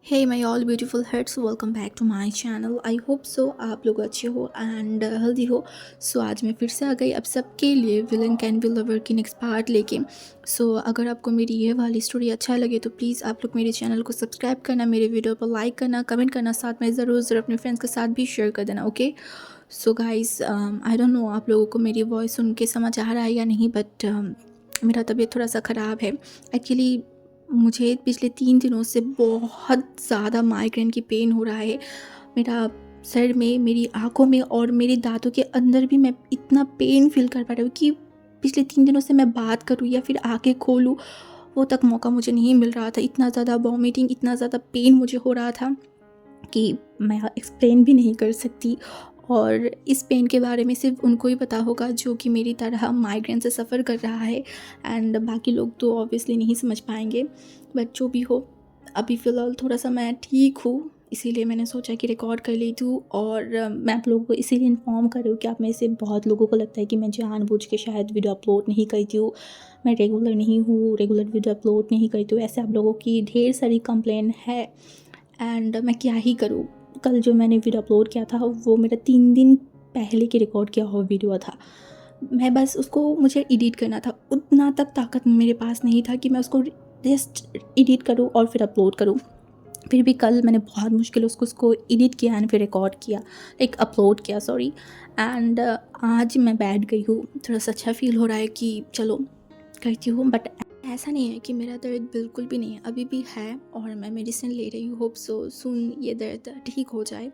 Hey my all beautiful heads, welcome back to my channel. I hope so आप लोग अच्छे हो and healthy हो। सो आज मैं फिर से आ गई अब सबके लिए विलन कैन बी लवर की नेक्स्ट पार्ट लेके। सो अगर आपको मेरी ये वाली स्टोरी अच्छा लगे तो प्लीज़ आप लोग मेरे चैनल को सब्सक्राइब करना, मेरे वीडियो पर लाइक करना, कमेंट करना, साथ में ज़रूर अपने फ्रेंड्स के साथ भी शेयर कर देना। Okay so guys, I don't know आप लोगों को मेरी वॉइस सुन के समझ आ रहा है या नहीं, बट मेरा तबीयत थोड़ा सा ख़राब है एक्चुअली। मुझे पिछले 3 दिनों से बहुत ज़्यादा माइग्रेन की पेन हो रहा है। मेरा सर में, मेरी आँखों में और मेरे दाँतों के अंदर भी मैं इतना पेन फ़ील कर पा रही हूँ कि पिछले 3 दिनों से मैं बात करूँ या फिर आँखें खोलूँ, वो तक मौका मुझे नहीं मिल रहा था। इतना ज़्यादा वॉमिटिंग, इतना ज़्यादा पेन मुझे हो रहा था कि मैं एक्सप्लेन भी नहीं कर सकती। और इस पेन के बारे में सिर्फ उनको ही पता होगा जो कि मेरी तरह माइग्रेन से सफ़र कर रहा है, एंड बाकी लोग तो ऑब्वियसली नहीं समझ पाएंगे। बट जो भी हो, अभी फ़िलहाल थोड़ा सा मैं ठीक हूँ, इसीलिए मैंने सोचा कि रिकॉर्ड कर लेती हूँ। और मैं आप लोगों को इसीलिए इन्फॉर्म कर रही हूँ कि आप में से बहुत लोगों को लगता है कि मैं जानबूझ के शायद वीडियो अपलोड नहीं करती हूँ, मैं रेगुलर नहीं हूँ, रेगुलर वीडियो अपलोड नहीं करती हूँ। ऐसे आप लोगों की ढेर सारी कंप्लेन है एंड मैं क्या ही करूँ। कल जो मैंने वीडियो अपलोड किया था वो मेरा 3 दिन पहले की रिकॉर्ड किया हुआ वीडियो था। मैं बस उसको, मुझे एडिट करना था, उतना तक ताकत मेरे पास नहीं था कि मैं उसको जस्ट एडिट करूँ और फिर अपलोड करूँ। फिर भी कल मैंने बहुत मुश्किल उसको एडिट किया एंड फिर रिकॉर्ड किया, लाइक अपलोड किया, सॉरी। एंड आज मैं बैठ गई हूँ, थोड़ा सा अच्छा फील हो रहा है कि चलो करती हूँ। बट ऐसा नहीं है कि मेरा दर्द बिल्कुल भी नहीं है, अभी भी है और मैं मेडिसिन ले रही हूँ। होप सो सुन ये दर्द ठीक हो जाए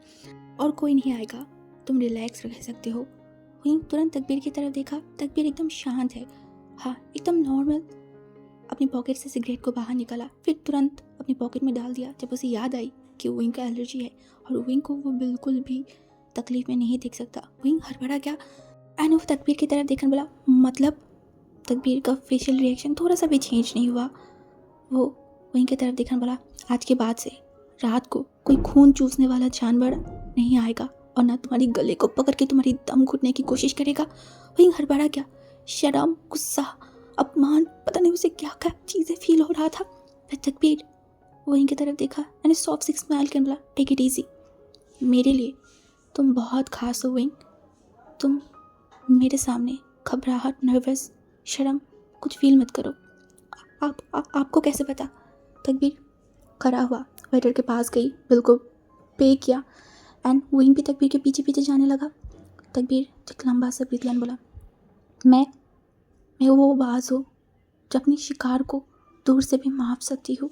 और कोई नहीं आएगा, तुम रिलैक्स रह सकते हो। वहीं तुरंत तकबीर की तरफ देखा, तकबीर एकदम शांत है, हाँ एकदम नॉर्मल। अपनी पॉकेट से सिगरेट को बाहर निकाला, फिर तुरंत अपनी पॉकेट में डाल दिया जब उसे याद आई कि विंग का एलर्जी है और विंग को वो बिल्कुल भी तकलीफ में नहीं देख सकता। विंग हड़बड़ा गया एंड वो तकबीर की तरफ देखने बोला, मतलब तकबीर का फेशियल रिएक्शन थोड़ा सा भी चेंज नहीं हुआ। वो वहीं की तरफ देखने बोला, आज के बाद से रात को कोई खून चूसने वाला जानवर नहीं आएगा और ना तुम्हारी गले को पकड़ के तुम्हारी दम घुटने की कोशिश करेगा। वहीं हड़बड़ा क्या, शर्म, गुस्सा, अपमान, पता नहीं उसे क्या क्या चीज़ें फील हो रहा था। फिर तकबीर वहीं की तरफ देखा एंड सॉफ्ट सी स्माइल कर बोला, टेक इट इजी, मेरे लिए तुम बहुत खास हो विंग। तुम मेरे सामने घबराहट, नर्वस, शर्म कुछ फील मत करो। आपको कैसे पता? तकबीर खड़ा हुआ, वेटर के पास गई, बिल को पे किया एंड विंग भी तकबीर के पीछे पीछे जाने लगा। तकबीर एक लंबा सा ब्रीथ लिया, बोला, मैं वो आवाज़ हूँ जो अपनी शिकार को दूर से भी माप सकती हूँ।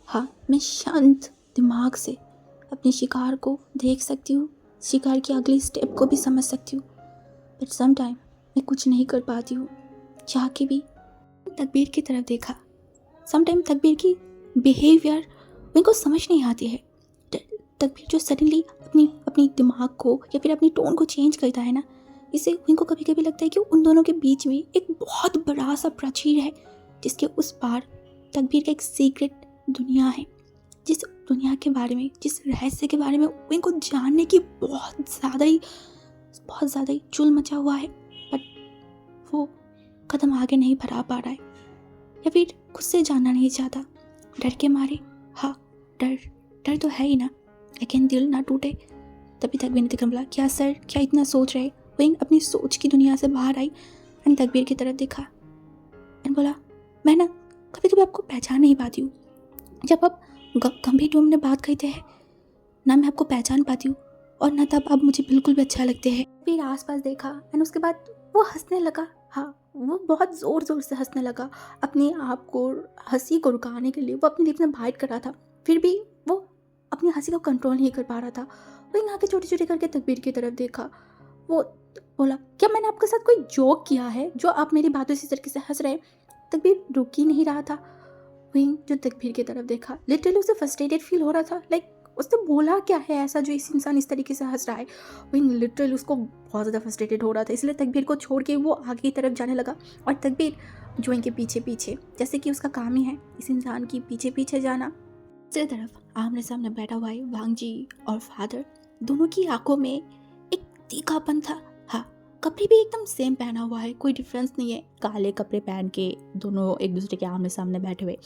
हाँ, मैं शांत दिमाग से अपने शिकार को देख सकती हूँ, शिकार की अगली स्टेप को भी समझ सकती हूँ। बट सम टाइम मैं कुछ नहीं कर पाती हूँ, चाह के भी। तकबीर की तरफ देखा, समटाइम तकबीर की बिहेवियर मेरे को समझ नहीं आती है। तकबीर जो सडनली अपनी अपनी दिमाग को या फिर अपनी टोन को चेंज करता है ना, इससे उनको कभी कभी लगता है कि उन दोनों के बीच में एक बहुत बड़ा सा प्राचीर है जिसके उस पार तकबीर का एक सीक्रेट दुनिया है, जिस दुनिया के बारे में, जिस रहस्य के बारे में उनको जानने की बहुत ज़्यादा ही चुल मचा हुआ है। बट वो कदम आगे नहीं बढ़ा पा रहा है या फिर खुद से जानना नहीं चाहता, डर के मारे। हाँ, डर डर तो है ही ना, लेकिन दिल ना टूटे। तभी तकबीर ने बोला, क्या सर, क्या इतना सोच रहे? विंग अपनी सोच की दुनिया से बाहर आई एंड तकबीर की तरफ देखा एंड बोला, मैं ना कभी कभी आपको पहचान नहीं पाती हूँ। जब आप गंभीर टोन में बात करते हैं ना, मैं आपको पहचान पाती हूँ और ना तब आप मुझे बिल्कुल भी अच्छा लगते हैं। फिर आसपास देखा एंड उसके बाद वो हंसने लगा। हाँ, वो बहुत ज़ोर ज़ोर से हंसने लगा। अपने आप को, हंसी को रुकाने के लिए वो अपनी लिप्स में बाइट कर रहा था, फिर भी वो अपनी हंसी को कंट्रोल नहीं कर पा रहा था। वो यहाँ के छोटी छोटी करके तकबीर की तरफ देखा। वो बोला, क्या मैंने आपके साथ कोई जोक किया है जो आप मेरी बातों से इस तरीके से हंस रहे? तकबीर रुक ही नहीं रहा था। विंग जो तकबीर की तरफ देखा, लिटरली उसे फ्रस्ट्रेटेड फील हो रहा था, लाइक उसने बोला क्या है ऐसा जो इस इंसान इस तरीके से हंस रहा है। विंग लिटरली उसको बहुत ज़्यादा फ्रस्ट्रेटेड हो रहा था, इसलिए तकबीर को छोड़ के वो आगे की तरफ जाने लगा। और तकबीर जो इनके पीछे पीछे, जैसे कि उसका काम ही है इस इंसान की पीछे पीछे जाना। दूसरी तरफ आमने सामने बैठा हुआ है वांग जी और फादर। दोनों की आंखों में एक तीखापन था, हाँ कपड़े भी एकदम सेम पहना हुआ है, कोई डिफरेंस नहीं है, काले कपड़े पहन के दोनों एक दूसरे के आमने सामने बैठे हुए।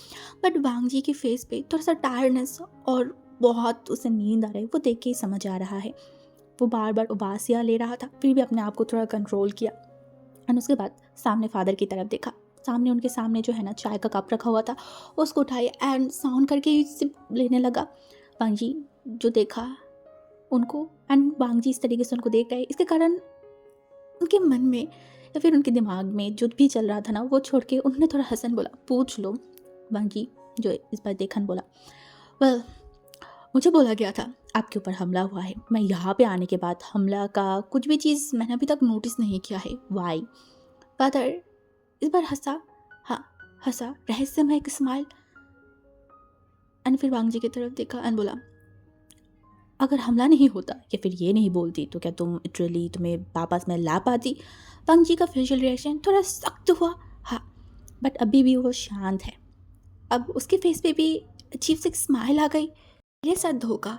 बट वांग जी के फेस पे थोड़ा सा टायर्डनेस और बहुत उसे नींद आ रही है, वो देख के ही समझ आ रहा है। वो बार बार उबासियाँ ले रहा था, फिर भी अपने आप को थोड़ा कंट्रोल किया। एंड उसके बाद सामने फादर की तरफ देखा। सामने उनके सामने जो है ना चाय का कप रखा हुआ था, उसको उठाए एंड साउंड करके सिप लेने लगा। वांग जी जो देखा उनको, एंड वांग जी इस तरीके से उनको देख रहे, इसके कारण उनके मन में या फिर उनके दिमाग में जो भी चल रहा था ना वो छोड़ के उन्होंने थोड़ा हंसन बोला, पूछ लो। वांग जी जो इस बार देखन बोला, वेल मुझे बोला गया था आपके ऊपर हमला हुआ है। मैं यहाँ पे आने के बाद हमला का कुछ भी चीज़ मैंने अभी तक नोटिस नहीं किया है। वाई? फादर इस बार हंसा, हाँ हंसा, रहस्यमय एक स्माइल। एंड फिर वांग जी की तरफ देखा एंड बोला, अगर हमला नहीं होता या फिर ये नहीं बोलती तो क्या तुम लिटरली तुम्हें वापस में ला पाती? वांग जी का फेशियल रिएक्शन थोड़ा सख्त हुआ, हाँ, बट अभी भी वो शांत है। अब उसके फेस पे भी अजीब सी स्माइल आ गई। ये साथ धोखा।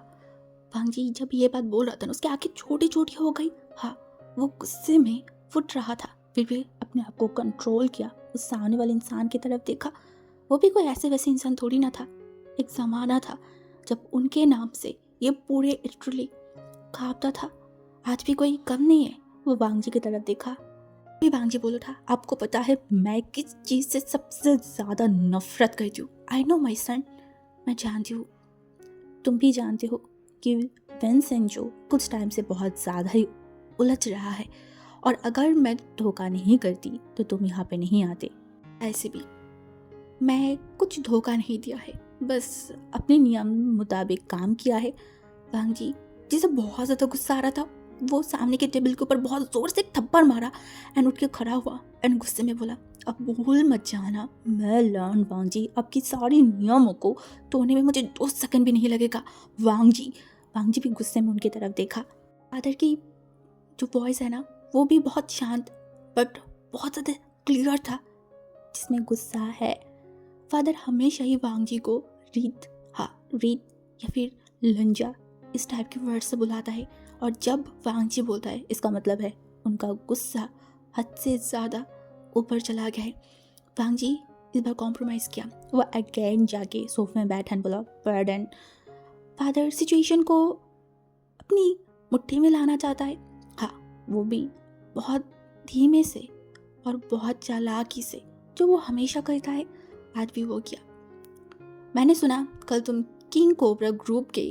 वांग जी जब ये बात बोल रहा था ना उसकी आंखें छोटी छोटी हो गई। हाँ, वो गुस्से में फुट रहा था, फिर भी अपने आप को कंट्रोल किया। उस सामने वाले इंसान की तरफ देखा, वो भी कोई ऐसे वैसे इंसान थोड़ी ना था। एक ज़माना था जब उनके नाम से ये पूरे इटली कांपता था। आज भी कोई कम नहीं है। वो वांग जी की तरफ देखा, भी वांग जी बोल उठा, आपको पता है मैं किस चीज़ से सबसे ज़्यादा नफरत करती हूँ? आई नो माई सन, मैं जानती हूँ, तुम भी जानते हो कि विंसेंट जो कुछ टाइम से बहुत ज़्यादा ही उलझ रहा है, और अगर मैं धोखा नहीं करती तो तुम यहाँ पे नहीं आते। ऐसे भी मैं कुछ धोखा नहीं दिया है, बस अपने नियम मुताबिक काम किया है। वांग जी जिसे बहुत ज़्यादा गुस्सा आ रहा था, वो सामने के टेबल के ऊपर बहुत ज़ोर से एक थप्पड़ मारा एंड उठ के खड़ा हुआ एंड गुस्से में बोला, अब भूल मत जाना, मैं लर्न वांग जी, आपकी सारी नियमों को तोड़ने में मुझे 2 सेकंड भी नहीं लगेगा। वांग जी भी गुस्से में उनकी तरफ देखा। फादर की जो वॉइस है ना वो भी बहुत शांत बट बहुत ज़्यादा क्लियर था, जिसमें गुस्सा है। फादर हमेशा ही वांग जी को रीत, हाँ रीत या फिर लंजा इस टाइप के वर्ड से बुलाता है, और जब वांग जी बोलता है इसका मतलब है उनका गुस्सा हद से ज़्यादा ऊपर चला गया है। वांग जी इस बार कॉम्प्रोमाइज़ किया, वो अगेन जाके सोफे में बैठा बोला, पार्डन। फादर सिचुएशन को अपनी मुट्ठी में लाना चाहता है, हाँ वो भी बहुत धीमे से और बहुत चालाकी से, जो वो हमेशा करता है, आज भी वो किया। मैंने सुना कल तुम किंग कोबरा ग्रुप के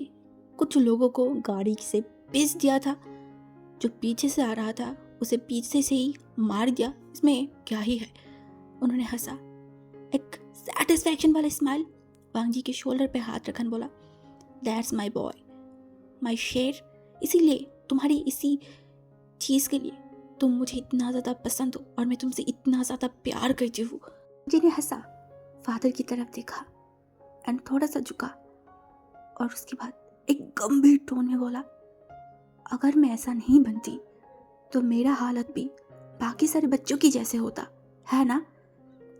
कुछ लोगों को गाड़ी से पीस दिया था, जो पीछे से आ रहा था उसे पीछे से ही मार दिया, इसमें क्या ही है? उन्होंने हंसा, एक सेटिस्फैक्शन वाला स्माइल। वांग जी के शोल्डर पे हाथ रखन बोला, दैट्स माई बॉय, माई शेर, इसीलिए तुम्हारी इसी चीज़ के लिए तुम मुझे इतना ज़्यादा पसंद हो और मैं तुमसे इतना ज़्यादा प्यार करती हूँ। जिन्हें हंसा, फादर की तरफ देखा एंड थोड़ा सा झुका, और उसके बाद एक गंभीर टोन में बोला, अगर मैं ऐसा नहीं बनती तो मेरा हालत भी बाकी सारे बच्चों की जैसे होता है ना?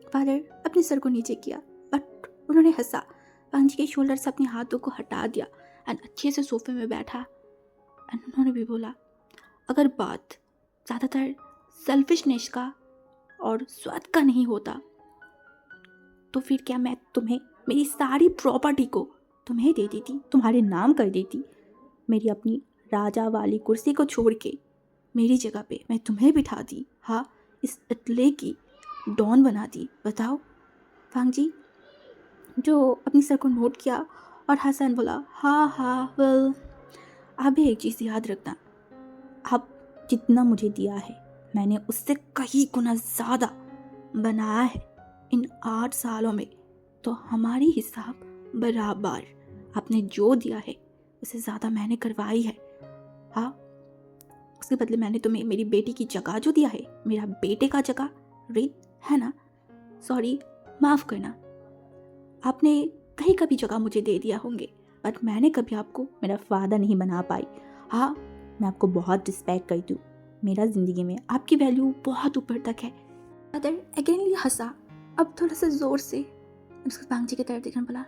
फादर अपने सर को नीचे किया बट उन्होंने हंसा। वांग जी के शोल्डर से अपने हाथों को हटा दिया एंड अच्छे से सोफे में बैठा एंड उन्होंने भी बोला, अगर बात ज़्यादातर सेल्फिशनेस का और स्वार्थ का नहीं होता तो फिर क्या मैं तुम्हें मेरी सारी प्रॉपर्टी को तुम्हें दे देती, तुम्हारे नाम कर देती, मेरी अपनी राजा वाली कुर्सी को छोड़ के मेरी जगह पे मैं तुम्हें बिठा दी, हाँ इस इटली की डॉन बना दी, बताओ? वांग जी जो अपनी सर को नोट किया और हसन बोला, हाँ वेल, आप भी एक चीज़ याद रखना, आप जितना मुझे दिया है मैंने उससे कहीं गुना ज़्यादा बनाया है इन 8 सालों में, तो हमारी हिसाब बराबर। आपने जो दिया है उससे ज़्यादा मैंने करवाई है, हाँ उसके बदले मैंने तुम्हें मेरी बेटी की जगह जो दिया है, मेरा बेटे का जगह, रीत है ना, सॉरी माफ़ करना, आपने कहीं कभी जगह मुझे दे दिया होंगे बट मैंने कभी आपको मेरा फादर नहीं बना पाई। हाँ मैं आपको बहुत रिस्पेक्ट करती हूँ, मेरा ज़िंदगी में आपकी वैल्यू बहुत ऊपर तक है। फादर अगेनली हंसा, अब थोड़ा सा ज़ोर से, उसके वांग जी की तरफ देखकर बोला,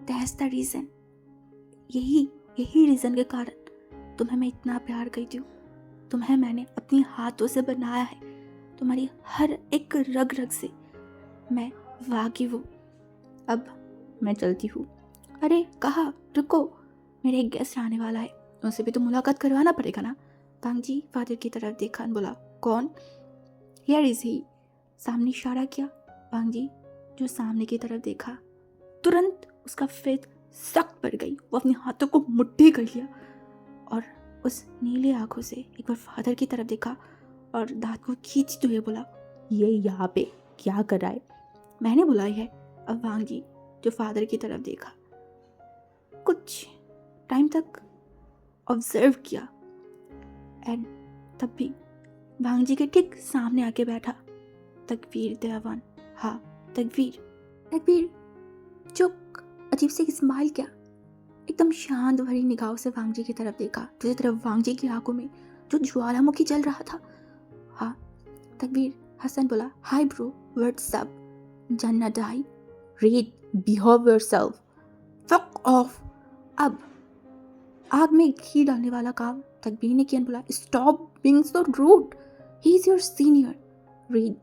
दैट्स द रीज़न, यही रीज़न के कारण तुम्हें मैं इतना प्यार करती हूँ। तुम्हें मैंने अपनी हाथों से बनाया है, तुम्हारी हर एक रग रग से मैं वाकिफ हूँ। अब मैं चलती हूँ। अरे कहा, रुको, मेरे एक गेस्ट आने वाला है, उनसे भी तो मुलाकात करवाना पड़ेगा ना। वांग जी फादर की तरफ देखा और बोला, कौन? Here is he. सामने इशारा किया। वांग जी जो सामने की तरफ देखा, तुरंत उसका फेस सख्त पड़ गई। वो अपने हाथों को मुट्ठी कर लिया और उस नीले आंखों से एक बार फादर की तरफ देखा और दांत को खींचते हुए बोला, ये यहाँ पे क्या कर रहा है? मैंने बुलाई है। अब वांग जी जो फादर की तरफ देखा, कुछ टाइम तक ऑब्जर्व किया एंड तब भी वांग जी के ठीक सामने आके बैठा तकवीर देवान। हाँ, तकवीर जो अजीब से स्माइल किया, एकदम शांत भरी निगाहों से वांग जी की तरफ देखा। दूसरी तरफ वांग जी की आंखों में जो ज्वालामुखी चल रहा था। हाँ, तकवीर हसन बोला, hi bro, what's up? Jannat आई, Reid, behave yourself, fuck off. अब आग में घी डालने वाला काम तकबीर ने किया। बोला, stop being so rude, he is your senior, Reid,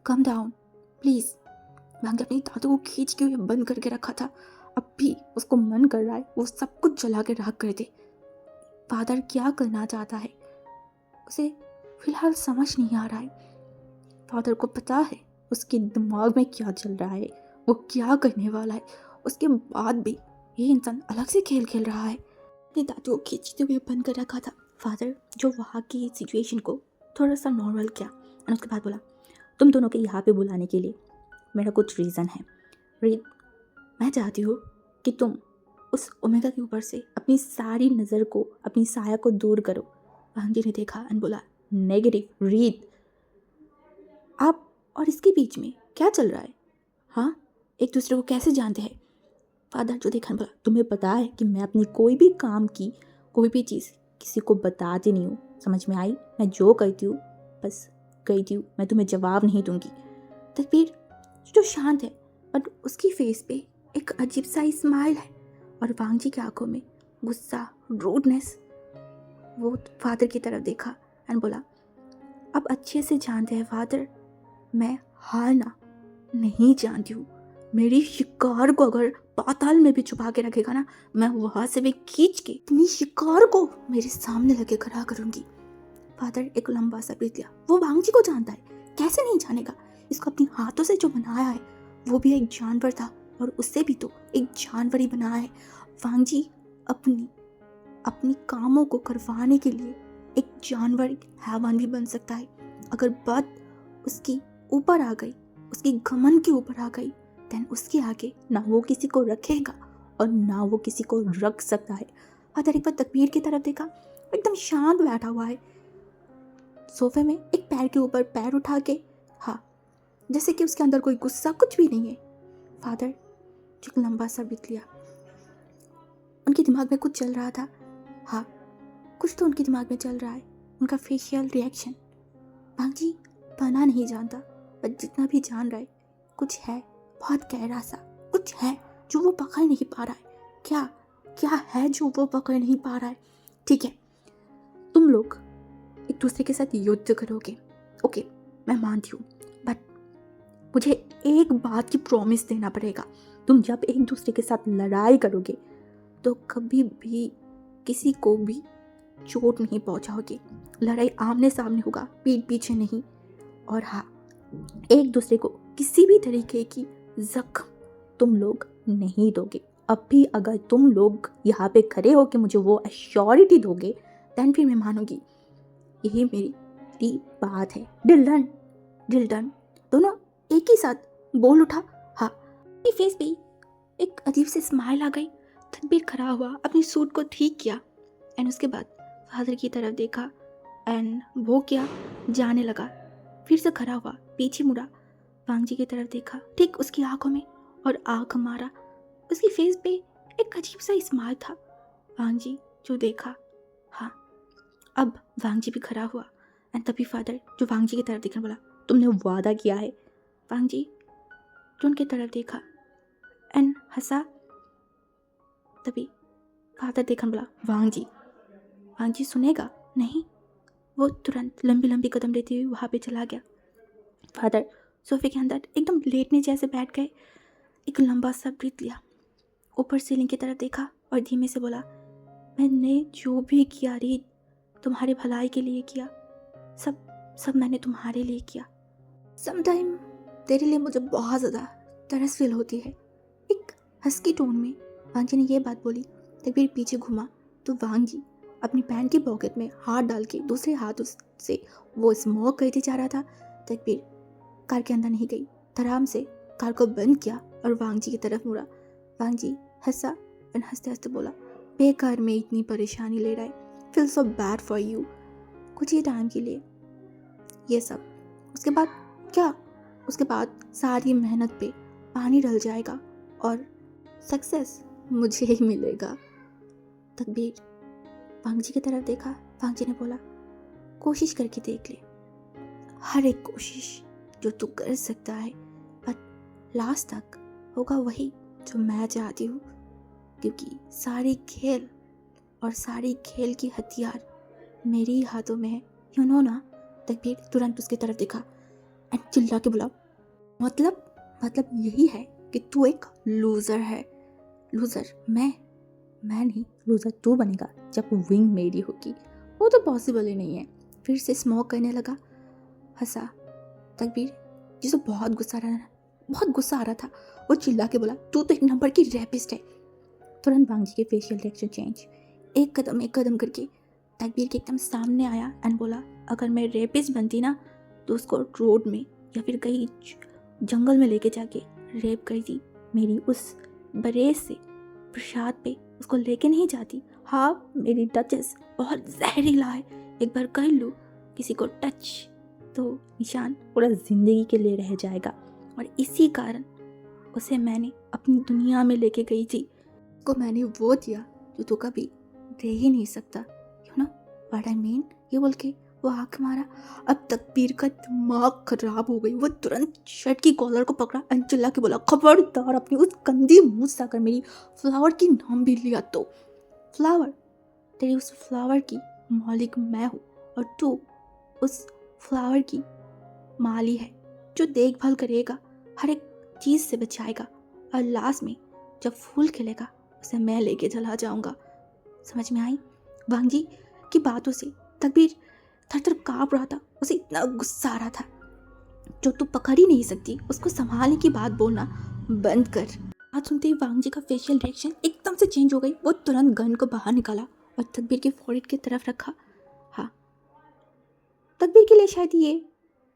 calm down please. Wang अपनी दांतों को खींच के हुए बंद करके रखा था। अब भी उसको मन कर रहा है वो सब कुछ जला के राख कर दे। फादर क्या करना चाहता है उसे फिलहाल समझ नहीं आ रहा है। फादर को पता है उसके दिमाग में क्या चल रहा है, वो क्या करने वाला है। उसके बाद भी ये इंसान अलग से खेल खेल रहा है। अपनी दांतों को खींचते हुए बंद कर रखा था। फादर जो वहाँ की सिचुएशन को थोड़ा सा नॉर्मल किया और उसके बाद बोला, तुम दोनों के यहाँ पे बुलाने के लिए मेरा कुछ रीज़न है। रीड, मैं चाहती हूँ कि तुम उस ओमेगा के ऊपर से अपनी सारी नज़र को, अपनी साया को दूर करो। वांग जी ने देखा और बोला, नेगेटिव। रीड, आप और इसके बीच में क्या चल रहा है? हाँ, एक दूसरे को कैसे जानते हैं? फादर जो देखा बोला, तुम्हें पता है कि मैं अपनी कोई भी काम की कोई भी चीज़ किसी को बताती नहीं हूँ, समझ में आई? मैं जो कहती हूँ बस कहती हूँ, मैं तुम्हें जवाब नहीं दूंगी। तकबीर जो शांत है बट उसकी फेस पे एक अजीब सा स्माइल है और वांग जी की आंखों में गुस्सा, रूडनेस। वो फादर की तरफ देखा एंड बोला, अब अच्छे से जानते हैं फादर, मैं हारना नहीं जानती हूँ। मेरी शिकार को अगर पाताल में भी छुपा के रखेगा ना, मैं वहां से भी खींच के अपनी शिकार को मेरे सामने लगे खड़ा करूंगी। फादर एक लंबा सा ब्रीथ लिया। वो वांग जी को जानता है, कैसे नहीं जानेगा? इसको अपनी हाथों से जो बनाया है वो भी एक जानवर था और उससे भी तो एक जानवर ही बनाया है। वांग जी अपनी कामों को करवाने के लिए एक जानवर, एक हैवान भी बन सकता है। अगर बात उसकी ऊपर आ गई, उसकी घमंड के ऊपर आ गई, देन उसके आगे ना वो किसी को रखेगा और ना वो किसी को रख सकता है। फादर एक बार तकबीर की तरफ देखा, एकदम शांत बैठा हुआ है सोफे में, एक पैर के ऊपर पैर उठा के। हाँ, जैसे कि उसके अंदर कोई गुस्सा कुछ भी नहीं है। फादर जो लंबा सा ब्रीथ लिया, उनके दिमाग में कुछ चल रहा था। हाँ, कुछ तो उनके दिमाग में चल रहा है। उनका फेशियल रिएक्शन वांग जी बना नहीं जानता, पर जितना भी जान रहा है कुछ है, बहुत गहरा सा कुछ है जो वो पकड़ नहीं पा रहा है। क्या है जो वो पकड़ नहीं पा रहा है? ठीक है, तुम लोग एक दूसरे के साथ युद्ध करोगे, ओके, मैं मानती हूँ, बट मुझे एक बात की प्रॉमिस देना पड़ेगा। तुम जब एक दूसरे के साथ लड़ाई करोगे तो कभी भी किसी को भी चोट नहीं पहुंचाओगे। लड़ाई आमने सामने होगा, पीठ पीछे नहीं। और हाँ, एक दूसरे को किसी भी तरीके की जख्म तुम लोग नहीं दोगे। अब भी अगर तुम लोग यहाँ पे खड़े हो के मुझे वो एश्योरिटी दोगे, देन फिर मैं मानूंगी। यही मेरी बात है। Deal done. दोनों एक ही साथ बोल उठा। हाँ, फेस पे एक अजीब सी स्माइल आ गई। तनवीर खड़ा हुआ, अपनी सूट को ठीक किया एंड उसके बाद फादर की तरफ देखा एंड वो क्या जाने लगा। फिर से खड़ा हुआ, पीछे मुड़ा, वांग जी की तरफ देखा, ठीक उसकी आंखों में और आंख मारा। उसकी फेस पे एक अजीब सा स्माइल था। वांग जी जो देखा, हाँ, अब वांग जी भी खड़ा हुआ एंड तभी फादर जो वांग जी की तरफ देखने बोला, तुमने वादा किया है। वांग जी जो उनकी तरफ देखा एंड हंसा। तभी फादर देखने बोला, वांग जी सुनेगा नहीं? वो तुरंत लंबी लंबी कदम लेते हुए वहाँ पे चला गया। फादर सोफे के अंदर एकदम लेटने जैसे बैठ गए। एक लंबा सा ब्रीथ लिया, ऊपर सीलिंग की तरफ देखा और धीमे से बोला, मैंने जो भी किया रीत, तुम्हारे भलाई के लिए किया। सब सब मैंने तुम्हारे लिए किया। समटाइम तेरे लिए मुझे बहुत ज़्यादा तरस फील होती है। एक हस्की टोन में वांगी ने यह बात बोली। तकबीर पीछे घुमा तो वांगी अपनी पैंट की पॉकेट में हाथ डाल के दूसरे हाथ से वो स्मोक करते जा रहा था। तकबीर कार के अंदर नहीं गई, आराम से कार को बंद किया और वांगी की तरफ मुड़ा। वांगी हंसा और हंसते हंसते बोला, बेकार में इतनी परेशानी ले रहा है, feel so bad for you. कुछ ही टाइम के लिए ये सब, उसके बाद क्या, उसके बाद सारी मेहनत पे पानी डल जाएगा और सक्सेस मुझे ही मिलेगा। तकबीर वांगजी की तरफ देखा। वांगजी ने बोला, कोशिश करके देख ले, हर एक कोशिश जो तू कर सकता है, पर लास्ट तक होगा वही जो मैं चाहती हूँ, क्योंकि सारी खेल और सारी खेल की हथियार मेरे ही हाथों में है, यू नो ना। तकबीर तुरंत उसकी तरफ देखा एंड चिल्ला के बोला, मतलब यही है कि तू एक लूज़र है। लूज़र मैं नहीं, लूज़र तू बनेगा जब विंग मेरी होगी। वो तो पॉसिबल ही नहीं है। फिर से स्मोक करने लगा, हंसा। तकबीर जिसे बहुत गुस्सा आ रहा था, वो चिल्ला के बोला, तू तो एक नंबर की रैपिस्ट है। तुरंत वांगजी के फेशियल रिएक्शन चेंज। एक कदम करके तकबीर के एकदम सामने आया एंड बोला, अगर मैं रेपिस्ट बनती ना तो उसको रोड में या फिर कहीं जंगल में लेके जाके रेप कर दी। मेरी उस बरेस से प्रसाद पे उसको लेके नहीं जाती। हाँ, मेरी टचेस बहुत जहरीला है, एक बार कर लूँ किसी को टच तो निशान पूरा जिंदगी के लिए रह जाएगा। और इसी कारण उसे मैंने अपनी दुनिया में लेके गई थी। को मैंने वो दिया जो तू कभी दे ही नहीं सकता, you know what I mean. ये बोल के वो आँख मारा। अब तकबीर का दिमाग खराब हो गई। वो तुरंत शर्ट की कॉलर को पकड़ा एंड चिल्ला के बोला, खबरदार अपनी उस गंदी मुंह से आकर मेरी फ्लावर की नाम भी लिया तो। फ्लावर, तेरी उस फ्लावर की मालिक मैं हूँ और तू उस फ्लावर की माली है जो देखभाल करेगा, हर एक चीज़ से बचाएगा, और लास्ट में जब फूल खिलेगा उसे मैं लेके चला जाऊंगा। समझ में आई? वांगी की बातों से तकबीर थर काँप रहा था। उसे इतना गुस्सा आ रहा था, जो तू पकड़ ही नहीं सकती उसको संभालने की बात बोलना बंद कर। बात सुनते ही वांगजी का फेशियल रिएक्शन एकदम से चेंज हो गई। वो तुरंत गन को बाहर निकाला और तकबीर के फोrehead की तरफ रखा। हाँ, तकबीर के लिए शायद ये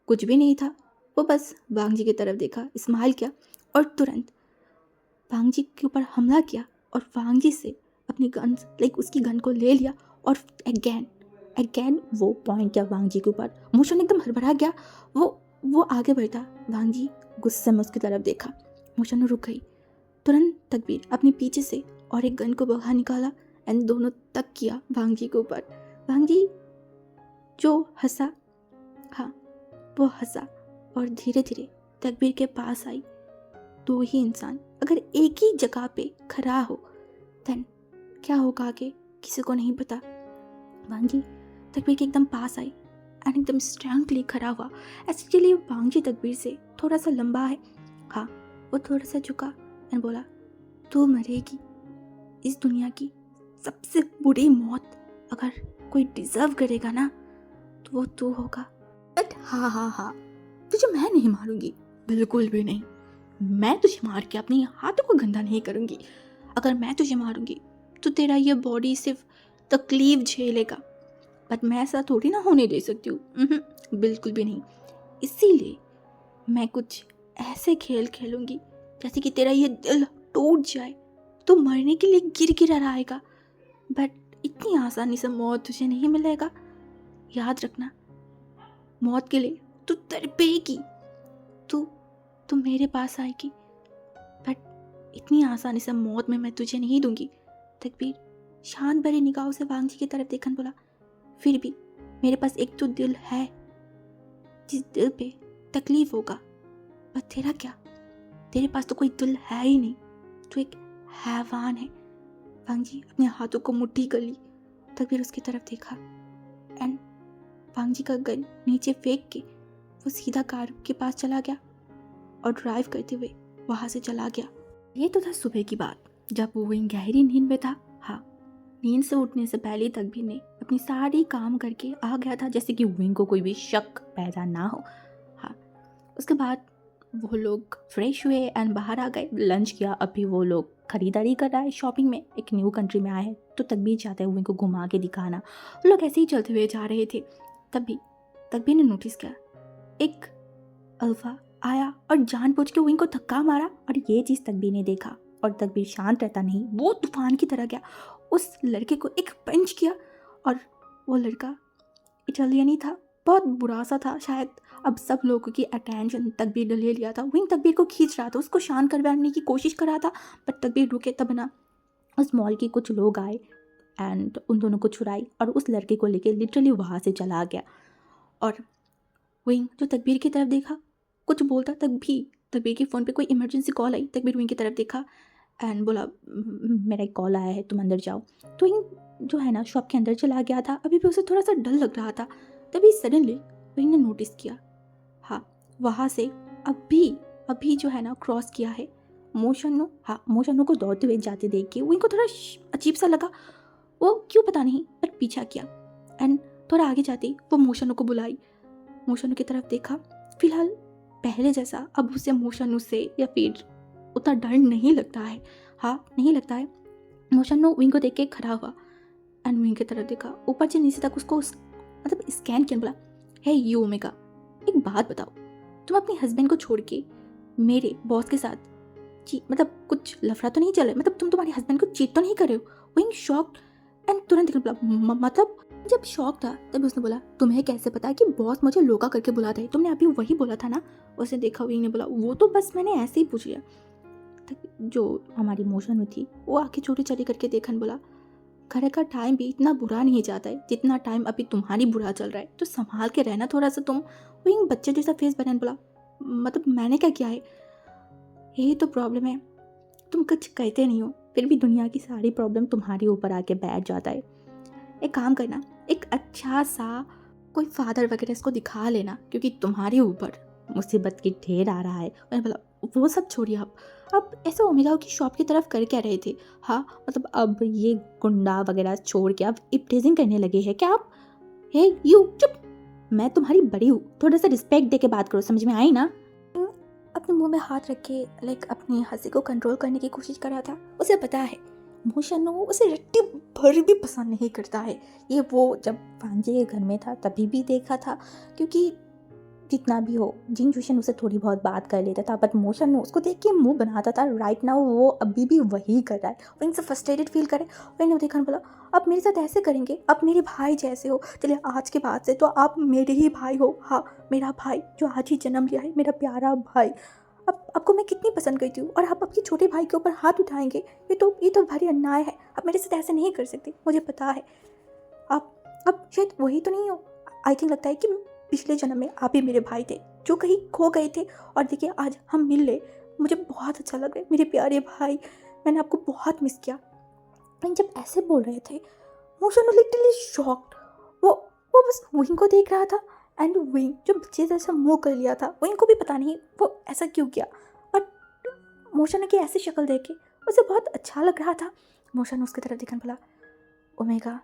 कुछ भी नहीं था। वो बस वांगजी की तरफ देखा, स्माइल किया और तुरंत वांगजी के ऊपर हमला किया और वांगजी से अपनी गन उसकी गन को ले लिया और अगेन वो पॉइंट किया वांगजी के ऊपर। मोशन एकदम हड़बड़ा गया। वो आगे बढ़ता। वांगजी गुस्से में उसकी तरफ देखा। मोशन रुक गई। तुरंत तकबीर अपने पीछे से और एक गन को बाहर निकाला एंड दोनों तक किया वांगजी के ऊपर। वांगजी जो हंसा, हाँ वो हंसा और धीरे धीरे तकबीर के पास आई। दो ही इंसान अगर एक ही जगह पे खड़ा हो देन क्या होगा आगे किसी को नहीं पता। वांगी तकबीर के एकदम पास आई एंड एकदम स्ट्रांगली खड़ा हुआ। एक्चुअली वांगी तकबीर से थोड़ा सा लंबा है। हाँ, वो थोड़ा सा झुका एंड बोला, तू मरेगी। इस दुनिया की सबसे बुरी मौत अगर कोई डिजर्व करेगा ना तो वो तू होगा। बट हाँ, तुझे मैं नहीं मारूंगी, बिल्कुल भी नहीं। मैं तुझे मार के अपने हाथों को गंदा नहीं करूंगी। अगर मैं तुझे मारूंगी तो तेरा ये बॉडी सिर्फ तकलीफ झेलेगा, बट मैं ऐसा थोड़ी ना होने दे सकती हूँ, बिल्कुल भी नहीं। इसीलिए मैं कुछ ऐसे खेल खेलूंगी जैसे कि तेरा ये दिल टूट जाए तो मरने के लिए गिर गिरा रहेगा, बट इतनी आसानी से मौत तुझे नहीं मिलेगा। याद रखना, मौत के लिए तू तड़पेगी, तू मेरे पास आएगी, बट इतनी आसानी से मौत में मैं तुझे नहीं दूंगी। तकबीर शांत भरी निगाहों से वांगजी की तरफ देखन बोला, फिर भी मेरे पास एक तो दिल है जिस दिल पे तकलीफ होगा, पर तेरा क्या? तेरे पास तो कोई दिल है ही नहीं, तू एक हैवान है। वांगजी अपने हाथों को मुट्ठी कर ली। तकबीर उसकी तरफ देखा एंड वांग जी का गन नीचे फेंक के वो सीधा कार के पास चला गया और ड्राइव करते हुए वहाँ से चला गया। ये तो था सुबह की बात, जब वो गहरी नींद में था। हाँ, नींद से उठने से पहले तकबीर ने अपनी सारी काम करके आ गया था, जैसे कि विंग को कोई भी शक पैदा ना हो। हाँ, उसके बाद वो लोग फ्रेश हुए एंड बाहर आ गए, लंच किया। अभी वो लोग खरीदारी कर रहा है, शॉपिंग में, एक न्यू कंट्री में आए हैं तो तकबीर चाहते हैं विंग को घुमा के दिखाना। वो लोग ऐसे ही चलते हुए जा रहे थे, तभी तकबीर ने नोटिस किया एक अल्फा आया और जानबूझ के विंग को धक्का मारा। और ये चीज़ तकबीर ने देखा और तकबीर शांत रहता नहीं, वो तूफान की तरह गया, उस लड़के को एक पंच किया। और वो लड़का इटालियनी था, बहुत बुरा सा था शायद। अब सब लोगों की अटेंशन तकबीर ने ले लिया था। विंग तकबीर को खींच रहा था, उसको शांत करवाने की कोशिश कर रहा था, पर तकबीर रुके तब ना उस मॉल के कुछ लोग आए एंड उन दोनों को छुड़ाई और उस लड़के को लेके लिटरली वहाँ से चला गया। और विंग जो तकबीर की तरफ देखा, कुछ बोलता तक भी तकबीर के फ़ोन पे कोई इमरजेंसी कॉल आई। तकबीर विंग की तरफ देखा एंड बोला मेरा एक कॉल आया है, तुम अंदर जाओ। तो विंग जो है ना शॉप के अंदर चला गया था, अभी भी उसे थोड़ा सा डर लग रहा था। तभी सडनली विंग ने नोटिस किया, हाँ, वहाँ से अभी जो है ना क्रॉस किया है मोशनु। हाँ, मोशनु को दौड़ते हुए जाते देख के विंग को थोड़ा अजीब सा लगा, वो क्यों पता नहीं, पर पीछा किया एंड थोड़ा आगे जाते वो मोशनु को बुलाई। मोशनु की तरफ देखा, फिलहाल पहले जैसा अब उसे मोशनु से या फिर उतना डर नहीं लगता है। हाँ, नहीं लगता है। मोशनु विंग को देख के खड़ा हुआ एंड विंग की तरफ देखा, ऊपर से नीचे तक उसको मतलब स्कैन किया। बोला हे यू ओमेगा, एक बात बताओ, तुम अपने हस्बैंड को छोड़ के मेरे बॉस के साथ मतलब कुछ लफड़ा तो नहीं चल रहा, मतलब तुम तुम्हारे हस्बैंड को चीट तो नहीं कर रहे हो? विंग शॉक्ड एंड तुरंत बोला मतलब जब शॉक था तब उसने बोला तुम्हें कैसे पता कि बॉस मुझे लोका करके बुलाता है? तुमने अभी वही बोला था ना। उसे देखा विंग ने बोला वो तो बस मैंने ऐसे ही पूछ लिया। जो हमारी मोशन थी वो आके चोरी चोरी करके देखन बोला घर का टाइम भी इतना बुरा नहीं जाता है जितना टाइम अभी तुम्हारी बुरा चल रहा है, तो संभाल के रहना थोड़ा सा तुम। विंग बच्चे जैसा फेस बनाने बोला मतलब मैंने क्या किया है? यही तो प्रॉब्लम है, तुम कुछ कहते नहीं हो फिर भी दुनिया की सारी प्रॉब्लम तुम्हारे ऊपर आके बैठ जाता है। एक काम करना, एक अच्छा सा कोई फादर वगैरह इसको दिखा लेना, क्योंकि तुम्हारे ऊपर मुसीबत की ढेर आ रहा है। मैंने बोला वो सब छोड़िए, अब ऐसे ओमेगा की शॉप की तरफ कर क्या रहे थे? हाँ, मतलब अब ये गुंडा वगैरह छोड़ के अब इप्टेजिंग करने लगे हैं क्या आप? हे यू चुप, मैं तुम्हारी बड़ी हूँ, थोड़ा सा रिस्पेक्ट दे के बात करो, समझ में आई ना? अपने मुंह में हाथ रख के अपनी हंसी को कंट्रोल करने की कोशिश कर रहा था। उसे पता है मोशनु उसे रट्टी भर भी पसंद नहीं करता है। ये वो जब पांजे के घर में था तभी भी देखा था, क्योंकि जितना भी हो जिन जूशन उसे थोड़ी बहुत बात कर लेता था, बट मोशनु उसको देख के मुंह बनाता था। राइट नाउ वो अभी भी वही कर रहा है। वो इनसे फ्रस्ट्रेटेड फील करे। मैंने देखा बोला अब मेरे साथ ऐसे करेंगे, अब मेरे भाई जैसे हो, चलिए आज के बाद से तो आप मेरे ही भाई हो। हाँ, मेरा भाई जो आज ही जन्म लिया है, मेरा प्यारा भाई। अब आपको मैं कितनी पसंद करती हूँ और आप आपके छोटे भाई के ऊपर हाथ उठाएंगे, ये तो भारी अन्याय है। आप मेरे साथ ऐसे नहीं कर सकते, मुझे पता है। आप अब शायद वही तो नहीं हो। आई थिंक लगता है कि पिछले जन्म में आप ही मेरे भाई थे जो कहीं खो गए थे, और देखिए आज हम मिल ले, मुझे बहुत अच्छा लग रहा है मेरे प्यारे भाई, मैंने आपको बहुत मिस किया। लेकिन जब ऐसे बोल रहे थे मोशनु लिटरली शॉक्ड। वो बस विंग को देख रहा था एंड विंग जो बच्चे जैसा मुंह कर लिया था, विंग को भी पता नहीं वो ऐसा क्यों किया, बट मोशनु की ऐसी शक्ल देख के उसे बहुत अच्छा लग रहा था। मोशनु उसकी तरफ देखने बोला ओमेगा,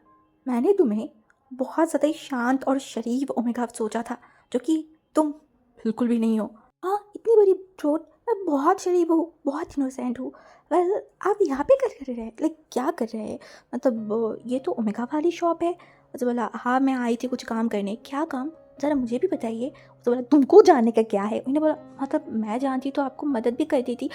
मैंने तुम्हें बहुत ज़्यादा ही शांत और शरीफ ओमेगा सोचा था, जो कि तुम बिल्कुल भी नहीं हो। हाँ, इतनी बड़ी थ्रोट, मैं बहुत शरीफ हूँ, बहुत इनोसेंट हूँ। वेल आप यहाँ पे कर रहे हैं, क्या कर रहे हैं? मतलब ये तो ओमेगा वाली शॉप है। तो बोला हाँ, मैं आई थी कुछ काम करने। क्या काम, ज़रा मुझे भी बताइए। तो बोला तुमको जानने का क्या है? उन्होंने बोला मतलब मैं जानती तो आपको मदद भी कर देती,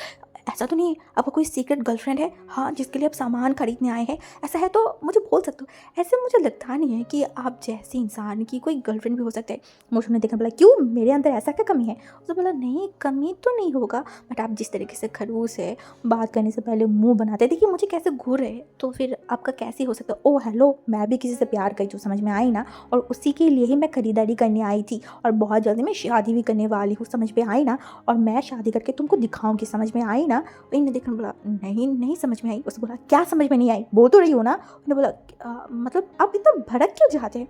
ऐसा तो नहीं है आपका कोई सीक्रेट गर्लफ्रेंड है? हाँ, जिसके लिए आप सामान खरीदने आए हैं, ऐसा है तो मुझे बोल सकते हो। ऐसे मुझे लगता नहीं है कि आप जैसे इंसान की कोई गर्लफ्रेंड भी हो सकता है। मोशनु ने देखा, बोला क्यों, मेरे अंदर ऐसा क्या कमी है? उसने बोला नहीं, कमी तो नहीं होगा, बट आप जिस तरीके से खड़ूस है, बात करने से पहले मुंह बनाते, देखिए मुझे कैसे घूर रहे, तो फिर आपका कैसे हो सकता है? ओ हेलो, मैं भी किसी से प्यार करती हूँ, समझ में आई ना, और उसी के लिए ही मैं खरीदारी करने आई थी, और बहुत जल्दी मैं शादी भी करने वाली हूँ, समझ में आई ना, और मैं शादी करके तुमको दिखाऊंगी, समझ में आई ना? इन्हें देखने बोला नहीं समझ में आई। उसने बोला क्या समझ में नहीं आई, बोल तो रही हो ना? उन्होंने बोला मतलब आप इतना भड़क क्यों जाते हैं?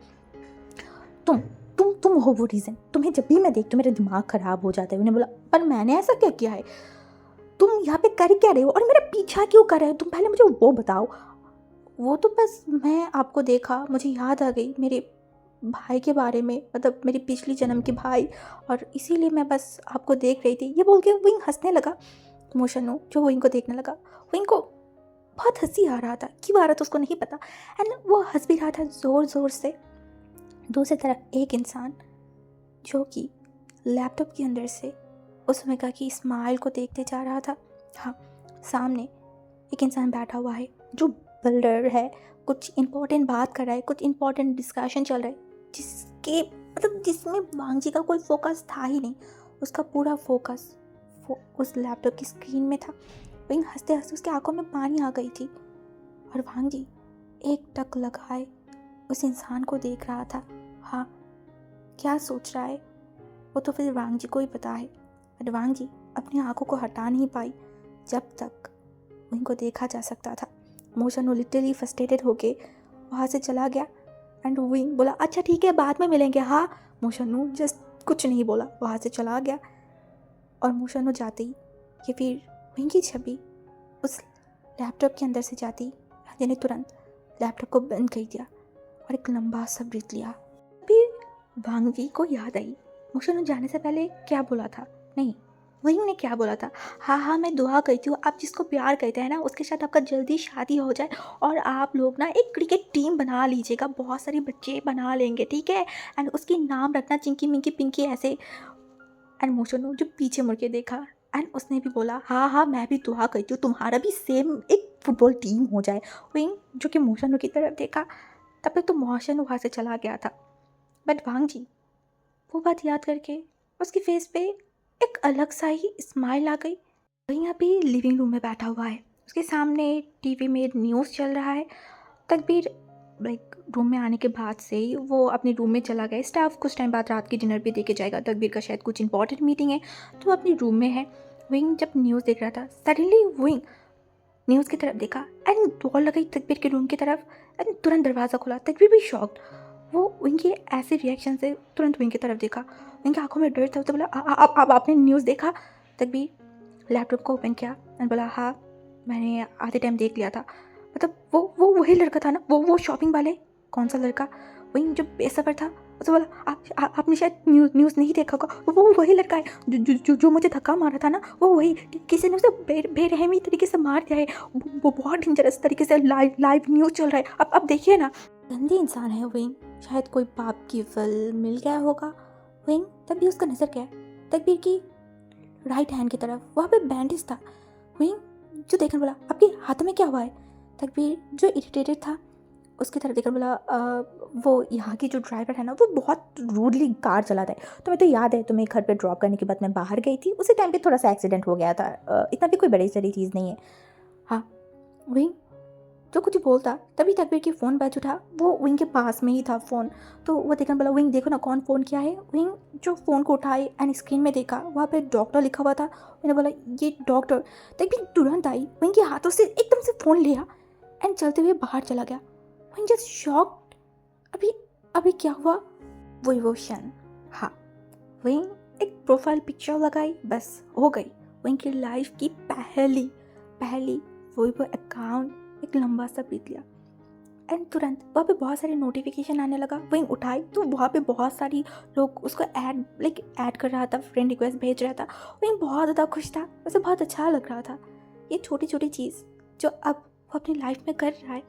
तुम हो वो रीज़न। तुम्हें जब भी मैं देखती हूँ मेरा दिमाग ख़राब हो जाता है। उन्हें बोला, पर मैंने ऐसा क्या किया है? तुम यहाँ पे कर क्या रहे हो और मेरा पीछा क्यों कर रहे हो? तुम पहले मुझे वो बताओ। वो तो बस मैं आपको देखा, मुझे याद आ गई मेरे भाई के बारे में, मतलब मेरी पिछली जन्म के भाई, और इसीलिए मैं बस आपको देख रही थी। ये बोल के विंग हंसने लगा। मोशनु जो विंग को देखने लगा, विंग को बहुत हंसी आ रहा था, क्यों आ रहा था उसको नहीं पता। एंड वो हंस भी रहा था ज़ोर ज़ोर से। दूसरी तरफ एक इंसान जो कि लैपटॉप के अंदर से उस समय का कि स्माइल को देखते जा रहा था। हाँ, सामने एक इंसान बैठा हुआ है जो बिल्डर है, कुछ इंपॉर्टेंट बात कर रहा है, कुछ इंपॉर्टेंट डिस्कशन चल रहा है, जिसके मतलब जिसमें वांगजी का कोई फोकस था ही नहीं। उसका पूरा फोकस उस लैपटॉप की स्क्रीन में था। वहीं हंसते हंसते उसकी आंखों में पानी आ गई थी और वांगजी एक टक लगाए उस इंसान को देख रहा था। हाँ, क्या सोच रहा है वो तो फिर वांगजी को ही पता है, पर वांगजी अपनी आंखों को हटा नहीं पाई जब तक उनको देखा जा सकता था। मोशनु लिटरली फ्रस्ट्रेटेड होके वहाँ से चला गया एंड विंग बोला, अच्छा ठीक है बाद में मिलेंगे। हाँ, मोशनु जस्ट कुछ नहीं बोला, वहाँ से चला गया। और मोशनु जाते ही ये फिर विंग की छवि उस लैपटॉप के अंदर से जाती, राजा ने तुरंत लैपटॉप को बंद कर दिया और एक लंबा सा ब्रीथ लिया। फिर वांगजी को याद आई मोशनु जाने से पहले क्या बोला था। नहीं, विंग ने क्या बोला था, हाँ मैं दुआ करती हूँ आप जिसको प्यार करते हैं ना उसके साथ आपका जल्दी शादी हो जाए और आप लोग ना एक क्रिकेट टीम बना लीजिएगा, बहुत सारे बच्चे बना लेंगे, ठीक है, एंड उसकी नाम रखना चिंकी मिंकी पिंकी ऐसे। एंड मोशनु जो पीछे मुड़ के देखा एंड उसने भी बोला, हाँ मैं भी दुआ करती हूँ तुम्हारा भी सेम एक फुटबॉल टीम हो जाए। विंग जो कि मोशनु की तरफ देखा, तब तक तो मोशनु वहाँ से चला गया था। बट वांगजी वो बात याद करके उसके फेस पे एक अलग सा ही स्माइल आ गई। वहीं यहाँ पे लिविंग रूम में बैठा हुआ है, उसके सामने टीवी में न्यूज़ चल रहा है। तकबीर लाइक रूम में आने के बाद से ही वो अपने रूम में चला गया। स्टाफ कुछ टाइम बाद रात की डिनर भी दे के जाएगा, तकबीर का शायद कुछ इंपॉर्टेंट मीटिंग है, तो वो अपने रूम में है। विंग जब न्यूज़ देख रहा था, सडनली विंग न्यूज़ की तरफ देखा एंड दौड़ लगाई तकबीर के रूम की तरफ एंड तुरंत दरवाज़ा खुला। तकबीर भी शॉक्ड, वो उनके ऐसे रिएक्शन से तुरंत विंग की तरफ देखा। उनकी आंखों में डर था, तो बोला, अब आपने न्यूज़ देखा? तकबीर लैपटॉप को ओपन किया एंड बोला, हाँ मैंने आधे टाइम देख लिया था। मतलब वो वही लड़का था ना, वो शॉपिंग वाले। कौन सा लड़का? वही जो बेसब्र था। तो बोला, आपने शायद न्यूज़ नहीं देखा होगा, वो वही लड़का है जो मुझे धक्का मारा था ना, वो वही। किसी ने उसे बेरहमी तरीके से मार दिया है, वो बहुत डेंजरस तरीके से लाइव न्यूज़ चल रहा है। अब देखिए ना, गंदी इंसान है विंग, शायद कोई पाप की फल मिल गया होगा। विंग तभी उसका नज़र गया तकबीर की राइट हैंड की तरफ, वहाँ पे बैंडेज था। विंग जो देखकर बोला, आपके हाथ में क्या हुआ है? तकबीर जो इरिटेटेड था उसकी तरफ देखकर बोला, वो यहाँ की जो ड्राइवर है ना वो बहुत रूडली कार चलाता है। तुम्हें तो याद है तुम्हें घर पे ड्रॉप करने के बाद मैं बाहर गई थी, उसी टाइम पे थोड़ा सा एक्सीडेंट हो गया था, इतना भी कोई बड़ी सारी चीज़ नहीं है। हाँ, विंग जो कुछ बोलता तभी तकबीर की फ़ोन बज उठा। वो विंग के पास में ही था फ़ोन, तो वो देखकर बोला, विंग देखो ना कौन फ़ोन किया है। विंग जो फ़ोन को उठाई एंड स्क्रीन में देखा, वहाँ पे डॉक्टर लिखा हुआ था। मैंने बोला, ये डॉक्टर। तकबीर तुरंत आई, विंग के हाथों से एकदम से फ़ोन लिया एंड चलते हुए बाहर चला गया। विंग जस्ट शॉक्ड, अभी क्या हुआ? वो इमोशन। हाँ, विंग एक प्रोफाइल पिक्चर लगाई, बस हो गई विंग की लाइफ की पहली वो अकाउंट। एक लंबा सा ब्रीथ लिया एंड तुरंत वहाँ पे बहुत सारे नोटिफिकेशन आने लगा। विंग उठाई तो वहाँ पे बहुत सारी लोग उसको ऐड कर रहा था, फ्रेंड रिक्वेस्ट भेज रहा था। विंग बहुत ज़्यादा खुश था, उसे बहुत अच्छा लग रहा था। ये छोटी छोटी चीज़ जो अब वो अपनी लाइफ में कर रहा है,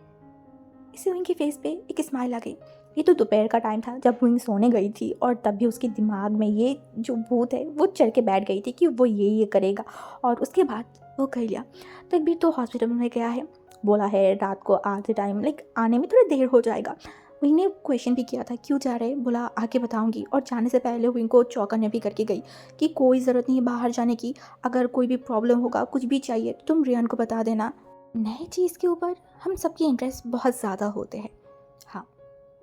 इसे विंग के फेस पे एक स्माइल आ गई। ये तो दोपहर का टाइम था जब विंग सोने गई थी और तब भी उसके दिमाग में ये जो भूत है वो चढ़ के बैठ गई थी कि वो ये करेगा, और उसके बाद वो कर लिया। तकबीर तो हॉस्पिटल में गया है, बोला है रात को आधे टाइम आने में थोड़ा देर हो जाएगा। विंग ने क्वेश्चन भी किया था क्यों जा रहे, बोला आके बताऊंगी। और जाने से पहले विंग को चौकन्ने भी करके गई कि कोई ज़रूरत नहीं है बाहर जाने की, अगर कोई भी प्रॉब्लम होगा कुछ भी चाहिए तो तुम रियान को बता देना। नए चीज़ के ऊपर हम सबके इंटरेस्ट बहुत ज़्यादा होते हैं। हाँ,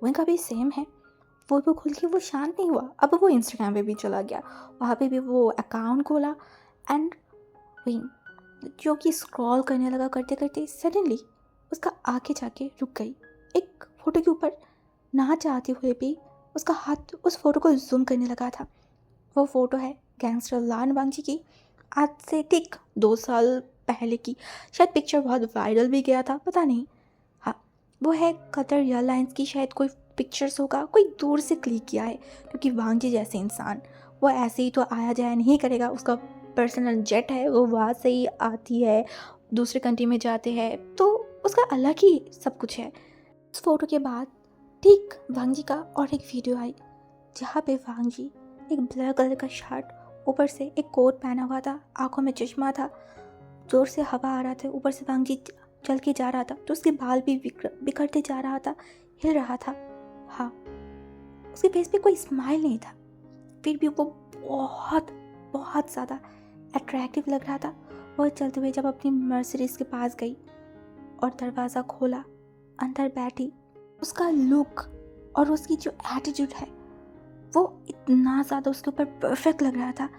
विंग का भी सेम है। वो खुल के वो शांत नहीं हुआ, अब वो इंस्टाग्राम पे भी चला गया, वहाँ पे भी वो अकाउंट खोला एंड विंग जो कि स्क्रॉल करने लगा। करते करते सडनली उसका आंखें जाके रुक गई एक फ़ोटो के ऊपर। ना चाहते हुए भी उसका हाथ उस फ़ोटो को ज़ूम करने लगा था। वो फ़ोटो है गैंगस्टर लान वांगची की, आज से ठीक 2 साल पहले की। शायद पिक्चर बहुत वायरल भी गया था, पता नहीं। हाँ, वो है कतर एयरलाइंस की शायद कोई पिक्चर्स होगा, कोई दूर से क्लिक किया है, क्योंकि वांगची जैसे इंसान वो ऐसे ही तो आया जाया नहीं करेगा। उसका पर्सनल जेट है, वो वहाँ से ही आती है, दूसरे कंट्री में जाते हैं, तो उसका अलग ही सब कुछ है। उस फोटो के बाद ठीक वांगजी का और एक वीडियो आई, जहाँ पे वांगजी एक ब्लैक कलर का शर्ट, ऊपर से एक कोट पहना हुआ था, आंखों में चश्मा था, जोर से हवा आ रहा था, ऊपर से वांगजी चल के जा रहा था, तो उसके बाल भी बिखरते जा रहा था, हिल रहा था। हाँ, उसके फेस पे कोई स्माइल नहीं था, फिर भी वो बहुत बहुत ज़्यादा अट्रैक्टिव लग रहा था। वो चलते हुए जब अपनी मर्सिडीज के पास गई और दरवाज़ा खोला, अंदर बैठी, उसका लुक और उसकी जो एटीट्यूड है वो इतना ज़्यादा उसके ऊपर परफेक्ट लग रहा था।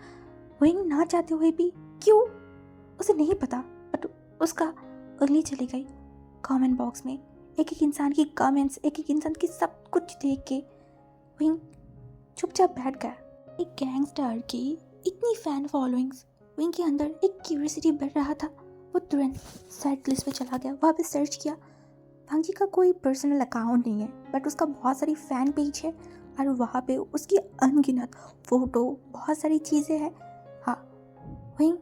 वही ना चाहते हुए भी, क्यों उसे नहीं पता, बट उसका उंगली चली गई कमेंट बॉक्स में। एक एक इंसान की कमेंट्स, एक एक इंसान की सब कुछ देख के वही चुपचाप बैठ गया। एक गैंगस्टर की इतनी फैन फॉलोइंग्स, विंग के अंदर एक क्यूरियोसिटी बढ़ रहा था। वो तुरंत सर्च लिस्ट पे चला गया, वहाँ पे सर्च किया। वांगजी का कोई पर्सनल अकाउंट नहीं है, बट उसका बहुत सारी फ़ैन पेज है और वहाँ पे उसकी अनगिनत फ़ोटो, बहुत सारी चीज़ें हैं। हाँ, वहीं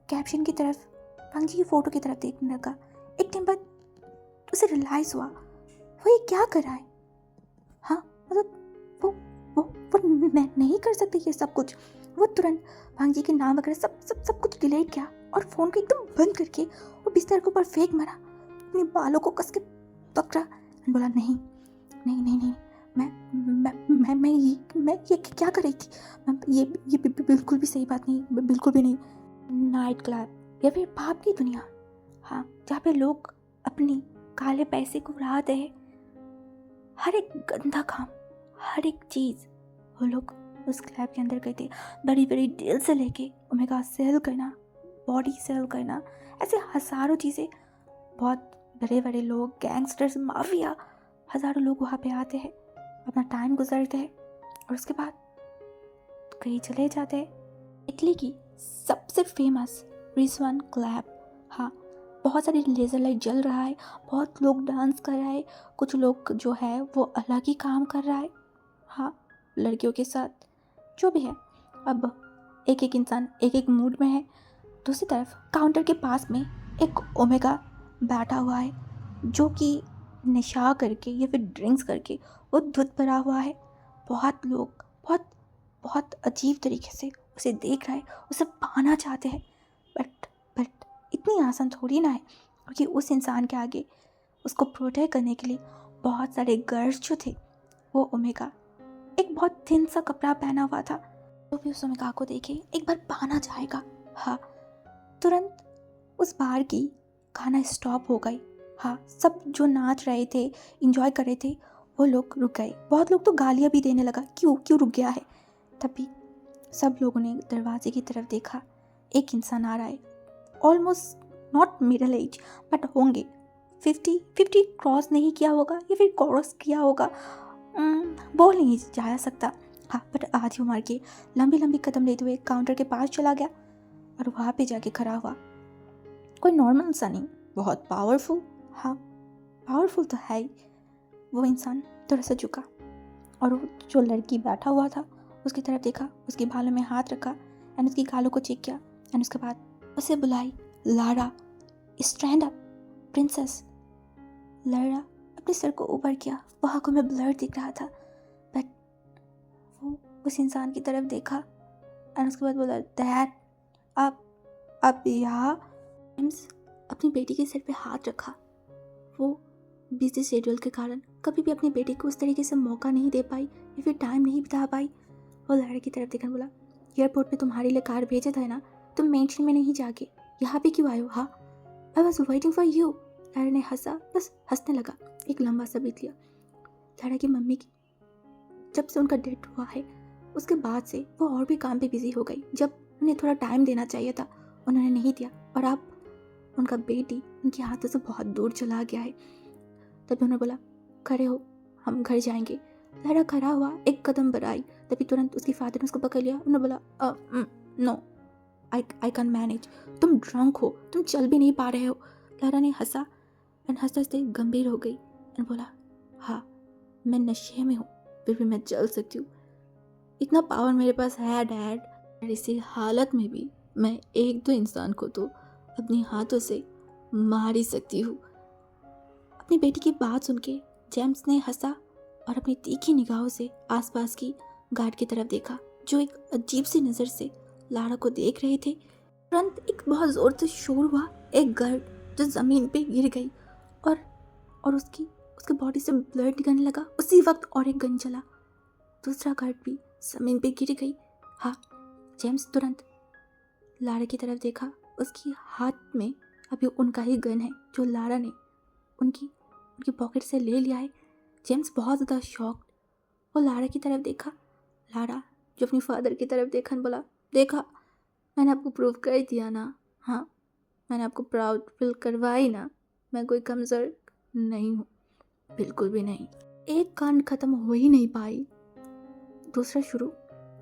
कैप्शन की तरफ, वांगजी की फ़ोटो की तरफ देखने लगा। एक टाइम बाद उसे रियलाइज़ हुआ वो ये क्या कर रहा है। हाँ, मतलब वो नहीं कर सकते ये सब कुछ। वो तुरंत वांगजी के नाम वगैरह सब कुछ डिलीट किया और फ़ोन को एकदम बंद करके वो बिस्तर के ऊपर फेंक मारा, अपने बालों को कस के पकड़ा और बोला, नहीं नहीं नहीं नहीं, मैं ये क्या कर रही थी। ये बिल्कुल भी सही बात नहीं, बिल्कुल भी नहीं। नाइट क्लब या फिर पाप की दुनिया, हाँ, जहाँ पे लोग अपनी काले पैसे को उड़ाते हैं। हर एक गंदा काम, हर एक चीज़ वो लोग उस क्लब के अंदर करते। बड़ी बड़ी डील से लेके ओमेगा सेल करना, बॉडी सेल करना, ऐसे हज़ारों चीज़ें। बहुत बड़े बड़े लोग, गैंगस्टर्स, माफिया, हज़ारों लोग वहाँ पे आते हैं, अपना टाइम गुजारते हैं और उसके बाद कहीं चले जाते हैं। इटली की सबसे फेमस रिजवान क्लब, हाँ, बहुत सारी लेज़र लाइट जल रहा है, बहुत लोग डांस कर रहा है, कुछ लोग जो है वो अलग ही काम कर रहा है, हाँ, लड़कियों के साथ, जो भी है। अब एक एक इंसान एक एक मूड में है। दूसरी तरफ काउंटर के पास में एक ओमेगा बैठा हुआ है, जो कि नशा करके या फिर ड्रिंक्स करके वो धुत भरा हुआ है। बहुत लोग बहुत बहुत अजीब तरीके से उसे देख रहा है, उसे पाना चाहते हैं, बट इतनी आसान थोड़ी ना है, क्योंकि उस इंसान के आगे उसको प्रोटेक्ट करने के लिए बहुत सारे गर्ल्स जो थे, वो ओमेगा एक बहुत थिन सा कपड़ा पहना हुआ था। तो भी उस ओमेगा को देखे एक बार पाना चाहेगा। हाँ, तुरंत उस बार की गाना स्टॉप हो गई। हाँ, सब जो नाच रहे थे, इंजॉय कर रहे थे, वो लोग रुक गए। बहुत लोग तो गालियाँ भी देने लगा, क्यों रुक गया है। तभी सब लोगों ने दरवाजे की तरफ देखा। एक इंसान आ रहा है, almost not middle age, but होंगे 50 क्रॉस नहीं किया होगा या फिर क्रॉस किया होगा, बोल नहीं जा सकता। हाँ, बट आधी उम्र के, लंबी लंबी कदम लेते हुए काउंटर के पास चला गया और वहाँ पे जाके खड़ा हुआ। कोई नॉर्मल सा नहीं, बहुत पावरफुल। हाँ, पावरफुल तो है ही। वो इंसान थोड़ा सा झुका और वो जो लड़की बैठा हुआ था उसकी तरफ देखा, उसके बालों में हाथ रखा एंड उसकी गालों को चेक किया एंड उसके बाद उसे बुलाई, Lara, stand up princess. Lara अपने सर को ऊपर किया, वो आंखों में ब्लर दिख रहा था, बट वो उस इंसान की तरफ देखा एंड उसके बाद बोला, डैड, आप यहाँ। अपनी बेटी के सिर पे हाथ रखा। वो बिजी शेड्यूल के कारण कभी भी अपनी बेटी को उस तरीके से मौका नहीं दे पाई या फिर टाइम नहीं बिता पाई। वो लड़के की तरफ देखकर बोला, एयरपोर्ट पे तुम्हारे लिए कार भेजा था ना, तुम मेंशन में नहीं जाके यहाँ पे क्यों आए हो। हाँ, I was waiting for you. Lara ने हंसा, बस हंसने लगा। एक लंबा सा बीत लिया। लारा की मम्मी की जब से उनका डेथ हुआ है उसके बाद से वो और भी काम पे बिजी हो गई। जब उन्हें थोड़ा टाइम देना चाहिए था उन्होंने नहीं दिया, और अब उनका बेटी उनके हाथों से बहुत दूर चला गया है। तब उन्होंने बोला, खड़े हो, हम घर जाएंगे। लारा खड़ा हुआ, एक कदम बढ़ाई, तभी तुरंत उसकी फादर ने उसको पकड़ लिया। उन्होंने बोला नो, आई कैन मैनेज, तुम ड्रंक हो, तुम चल भी नहीं पा रहे हो। लारा ने हंसा एंड हंसते हंसते गंभीर हो गई एंड बोला, हाँ मैं नशे में हूँ, फिर भी मैं चल सकती हूँ, इतना पावर मेरे पास है डैड। और इसी हालत में भी मैं एक दो इंसान को तो अपने हाथों से मार ही सकती हूँ। अपनी बेटी की बात सुन के जेम्स ने हंसा और अपनी तीखी निगाहों से आसपास की गार्ड की तरफ देखा, जो एक अजीब सी नज़र से लारा को देख रहे थे। तुरंत एक बहुत ज़ोर से शोर हुआ, एक गार्ड जो ज़मीन पे गिर गई और उसके बॉडी से ब्लड निकलने लगा। उसी वक्त और एक गन चला, दूसरा गार्ड भी ज़मीन पे गिर गई। हाँ, जेम्स तुरंत लारा की तरफ देखा, उसकी हाथ में अभी उनका ही गन है जो लारा ने उनकी पॉकेट से ले लिया है। जेम्स बहुत ज़्यादा शॉक्ड, वो लारा की तरफ देखा। लारा जो अपनी फादर की तरफ देखा और बोला, देखा मैंने आपको प्रूव कर दिया ना, हाँ मैंने आपको प्राउड फील करवाई ना, मैं कोई कमज़ोर नहीं हूँ, बिल्कुल भी नहीं। एक कांड ख़त्म हो ही नहीं पाई, दूसरा शुरू।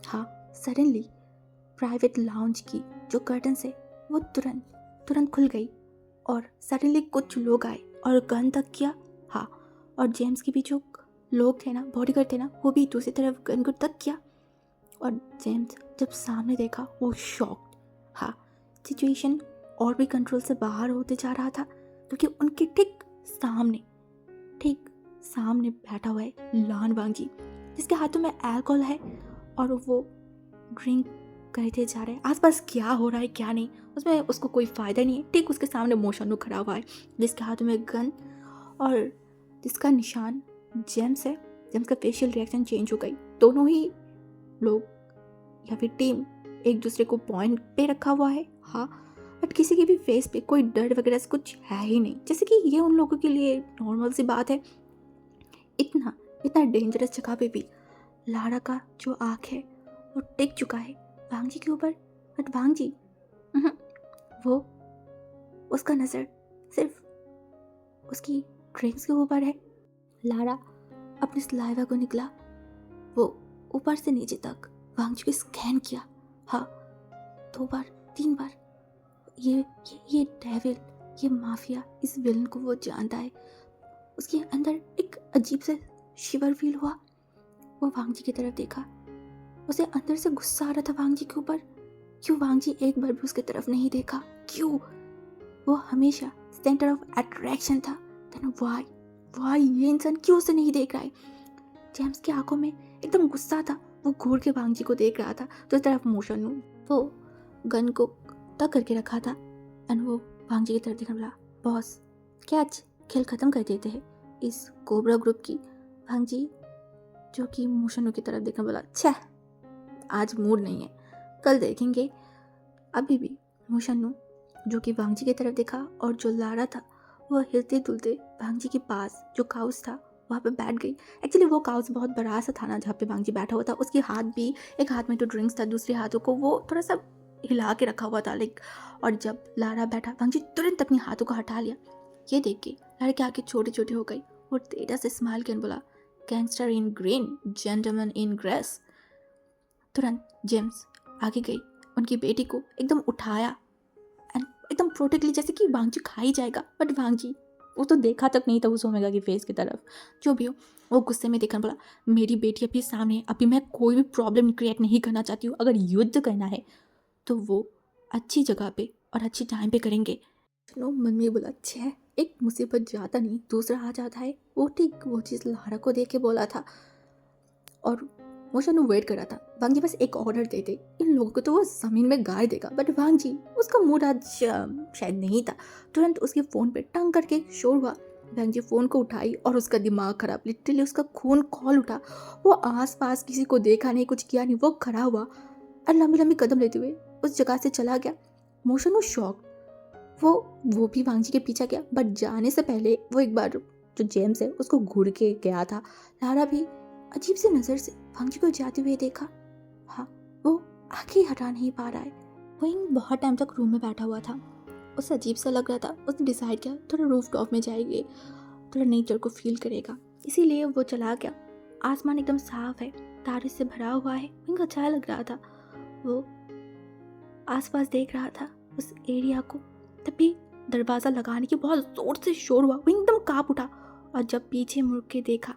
हाँ, सडनली प्राइवेट लाउंज की जो कर्टन है वो तुरंत खुल गई और सडनली कुछ लोग आए और गन तक किया। हाँ, और जेम्स के भी जो लोग थे ना, बॉडीगार्ड थे ना, वो भी दूसरी तरफ गन को तक किया। और जेम्स जब सामने देखा वो शॉक्ड। हाँ, सिचुएशन और भी कंट्रोल से बाहर होते जा रहा था, क्योंकि उनके ठीक सामने बैठा हुआ है लान वांगी, जिसके हाथों में अल्कोहल है और वो ड्रिंक करते जा रहे हैं। आसपास क्या हो रहा है क्या नहीं उसमें उसको कोई फ़ायदा नहीं है। ठीक उसके सामने मोशनु खड़ा हुआ है, जिसके हाथों में गन और जिसका निशान जेम्स है। जेम्स का फेशियल रिएक्शन चेंज हो गई। दोनों ही लोग या फिर टीम एक दूसरे को पॉइंट पे रखा हुआ है। हाँ, बट किसी के भी फेस पे कोई डर वगैरह से कुछ है ही नहीं, जैसे कि ये उन लोगों के लिए नॉर्मल सी बात है। इतना डेंजरस जगह पे भी लारा का जो आँख है वो टिक चुका है वांगजी के ऊपर। बट वांगजी वो उसका नज़र सिर्फ उसकी ड्रिंक्स के ऊपर है। लारा अपने सलाइवा को निकला, वो ऊपर से नीचे तक वांगजी को स्कैन किया। हाँ, 2 बार 3 बार। ये डेविल, ये माफिया, इस विलन को वो जानता है। उसके अंदर एक अजीब सा शिवर फील हुआ। वो वांगजी की तरफ देखा, उसे अंदर से गुस्सा आ रहा था वांगजी के ऊपर। क्यों वांगजी एक बार भी उसकी तरफ नहीं देखा? क्यों? वो हमेशा सेंटर ऑफ अट्रैक्शन था। देन वाई ये इंसान क्यों उसे नहीं देख रहा है? जेम्स की आंखों में एकदम गुस्सा था। वो घूर के वांगजी को देख रहा था। तो इस तरफ मोशनु वो गन को तक करके रखा था एंड वो वांगजी की तरफ देखने बोला, बॉस क्या आज खेल ख़त्म कर देते हैं इस कोबरा ग्रुप की? वांगजी जो कि मोशनु की तरफ देखने बोला, छह आज मूड नहीं है, कल देखेंगे। अभी भी मोशनु जो कि वांगजी की तरफ देखा और जो लारा था वो हिलते डुलते वांगजी के पास जो काउस था वहाँ पे बैठ गई। एक्चुअली वो काउस बहुत बड़ा सा था ना जहाँ पे वांगजी बैठा हुआ था। उसके हाथ भी, एक हाथ में तो ड्रिंक्स था, दूसरे हाथों को वो थोड़ा सा हिला के रखा हुआ था लाइक। और जब लारा बैठा वांगजी तुरंत अपने हाथों को हटा लिया। ये देख के लारा की आंखें छोटी छोटी हो गई और तेजा से स्माइल कर बोला, गैंगस्टर इन ग्रीन, जेंटलमैन इन ग्रेस। तुरंत जेम्स आगे गई, उनकी बेटी को एकदम उठाया एंड एकदम प्रोटेक्टली, जैसे कि वांगजी खा ही जाएगा। बट वांगजी वो तो देखा तक नहीं था उस ओमेगा की फेस की तरफ। जो भी हो, वो गुस्से में देखकर बोला, मेरी बेटी अभी सामने है, अभी मैं कोई भी प्रॉब्लम क्रिएट नहीं करना चाहती हूँ। अगर युद्ध करना है तो वो अच्छी जगह पे और अच्छी टाइम पे करेंगे। नो मन में बोला, छः एक मुसीबत जाता नहीं दूसरा आ जाता है। वो ठीक वो चीज़ लारा को देख के बोला था और मोशनु वेट कर रहा था वांगजी बस एक ऑर्डर दे दे, इन लोगों को तो वो ज़मीन में गाड़ देगा। बट वांगजी उसका मूड आज शायद नहीं था। तुरंत उसके फ़ोन पे टंग करके शोर हुआ। वांगजी फ़ोन को उठाई और उसका दिमाग खराब, लिटरली उसका खून खौल उठा। वो आसपास किसी को देखा नहीं, कुछ किया नहीं, वो खड़ा हुआ और लंबी लंबी कदम लेते हुए उस जगह से चला गया। मोशनु शॉक, वो भी वांगजी के पीछे गया। बट जाने से पहले वो एक बार जो जेम्स है उसको घूर के गया था। लारा भी अजीब सी नज़र से वांगजी को जाते हुए देखा। हाँ, वो आंखें हटा नहीं पा रहा है। वो बहुत टाइम तक रूम में बैठा हुआ था, उसे अजीब सा लग रहा था। उसने डिसाइड किया थोड़ा रूफ टॉप में जाएगी, थोड़ा नेचर को फील करेगा, इसीलिए वो चला गया। आसमान एकदम साफ है, तारे से भरा हुआ है। विंग अच्छा लग रहा था। वो आसपास देख रहा था उस एरिया को। तभी दरवाज़ा लगाने की बहुत ज़ोर से शोर हुआ। विंग एकदम काँप उठा और जब पीछे मुड़ के देखा,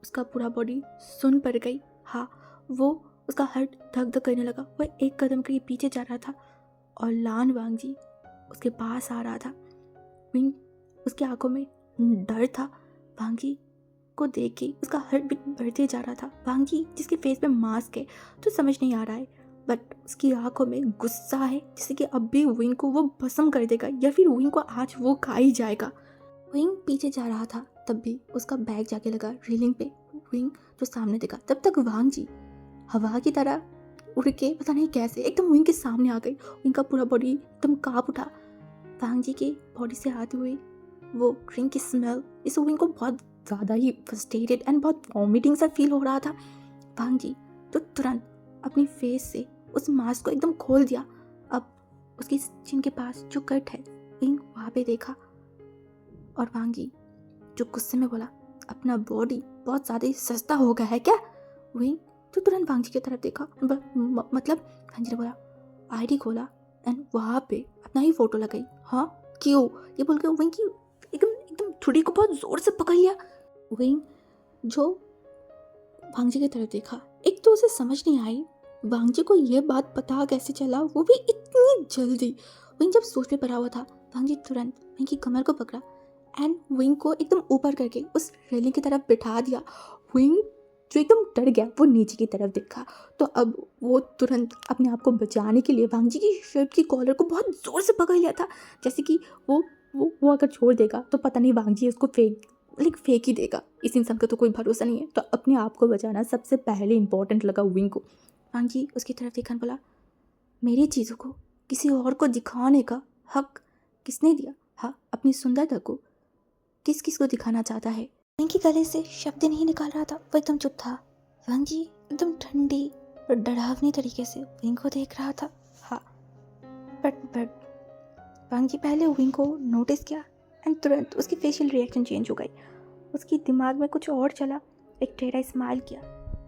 उसका पूरा बॉडी सुन पड़ गई। हाँ, वो उसका हार्ट धक धक करने लगा। वह एक कदम के पीछे जा रहा था और लान वांगजी उसके पास आ रहा था। विंग उसकी आंखों में डर था। वांगजी को देख के उसका हार्ट बीट बढ़ते जा रहा था। वांगजी जिसके फेस पे मास्क है तो समझ नहीं आ रहा है, बट उसकी आंखों में गुस्सा है, जैसे कि अब भी विंग को वो भस्म कर देगा या फिर विंग को आज वो खा ही जाएगा। विंग पीछे जा रहा था, तब भी उसका बैग जाके लगा रेलिंग पे। विंग जो सामने देखा, तब तक वांगजी हवा की तरह उड़ के पता नहीं कैसे एकदम विंग के सामने आ गई। विंग का पूरा बॉडी एकदम काँप उठा। वांगजी के बॉडी से आती हुई वो ड्रिंक की स्मेल, इस विंग को बहुत ज़्यादा ही फ्रस्ट्रेटेड एंड बहुत वॉमिटिंग सा फील हो रहा था। वांगजी तो तुरंत अपनी फेस से उस मास्क को एकदम खोल दिया। अब उसकी चिन के पास जो कट है, विंग वहाँ पे देखा और वांगजी जो गुस्से में बोला, अपना बॉडी बहुत ज़्यादा ही सस्ता हो गया है क्या? विंग तो तुरंत वांगजी की तरफ देखा। मतलब वांगजी ने बोला, आईडी खोला एंड वहाँ पे अपना ही फोटो लगाई। हाँ क्यों? ये बोल के विंग की एकदम एकदम थोड़ी को बहुत ज़ोर से पकड़ लिया। विंग जो वांगजी की तरफ देखा, एक तो उसे समझ नहीं आई वांगजी को यह बात पता कैसे चला, वो भी इतनी जल्दी। विंग जब सोच में पड़ा हुआ था, वांगजी तुरंत विंग की कमर को पकड़ा एंड विंग को एकदम ऊपर करके उस रेलिंग की तरफ बिठा दिया। विंग जो एकदम डर गया, वो नीचे की तरफ देखा तो अब वो तुरंत अपने आप को बचाने के लिए वांगजी की शर्ट की कॉलर को बहुत ज़ोर से पकड़ लिया था, जैसे कि वो अगर छोड़ देगा तो पता नहीं वांगजी उसको फेंक ही देगा। इस इंसान का तो कोई भरोसा नहीं है। तो अपने आप को बचाना सबसे पहले इम्पोर्टेंट लगा विंग को। वांगजी उसकी तरफ देखा, बोला, मेरी चीज़ों को किसी और को दिखाने का हक किसने दिया? हाँ, अपनी सुंदरता को किस किस को दिखाना चाहता है? विंग के गले से शब्द नहीं निकाल रहा था, वो एकदम चुप था। वांगजी एकदम ठंडी और डरावनी तरीके से विंग को देख रहा था। हाँ, बट वांगजी पहले विंग को नोटिस किया एंड तुरंत उसकी फेशियल रिएक्शन चेंज हो गई। उसकी दिमाग में कुछ और चला। एक टेढ़ा स्माइल किया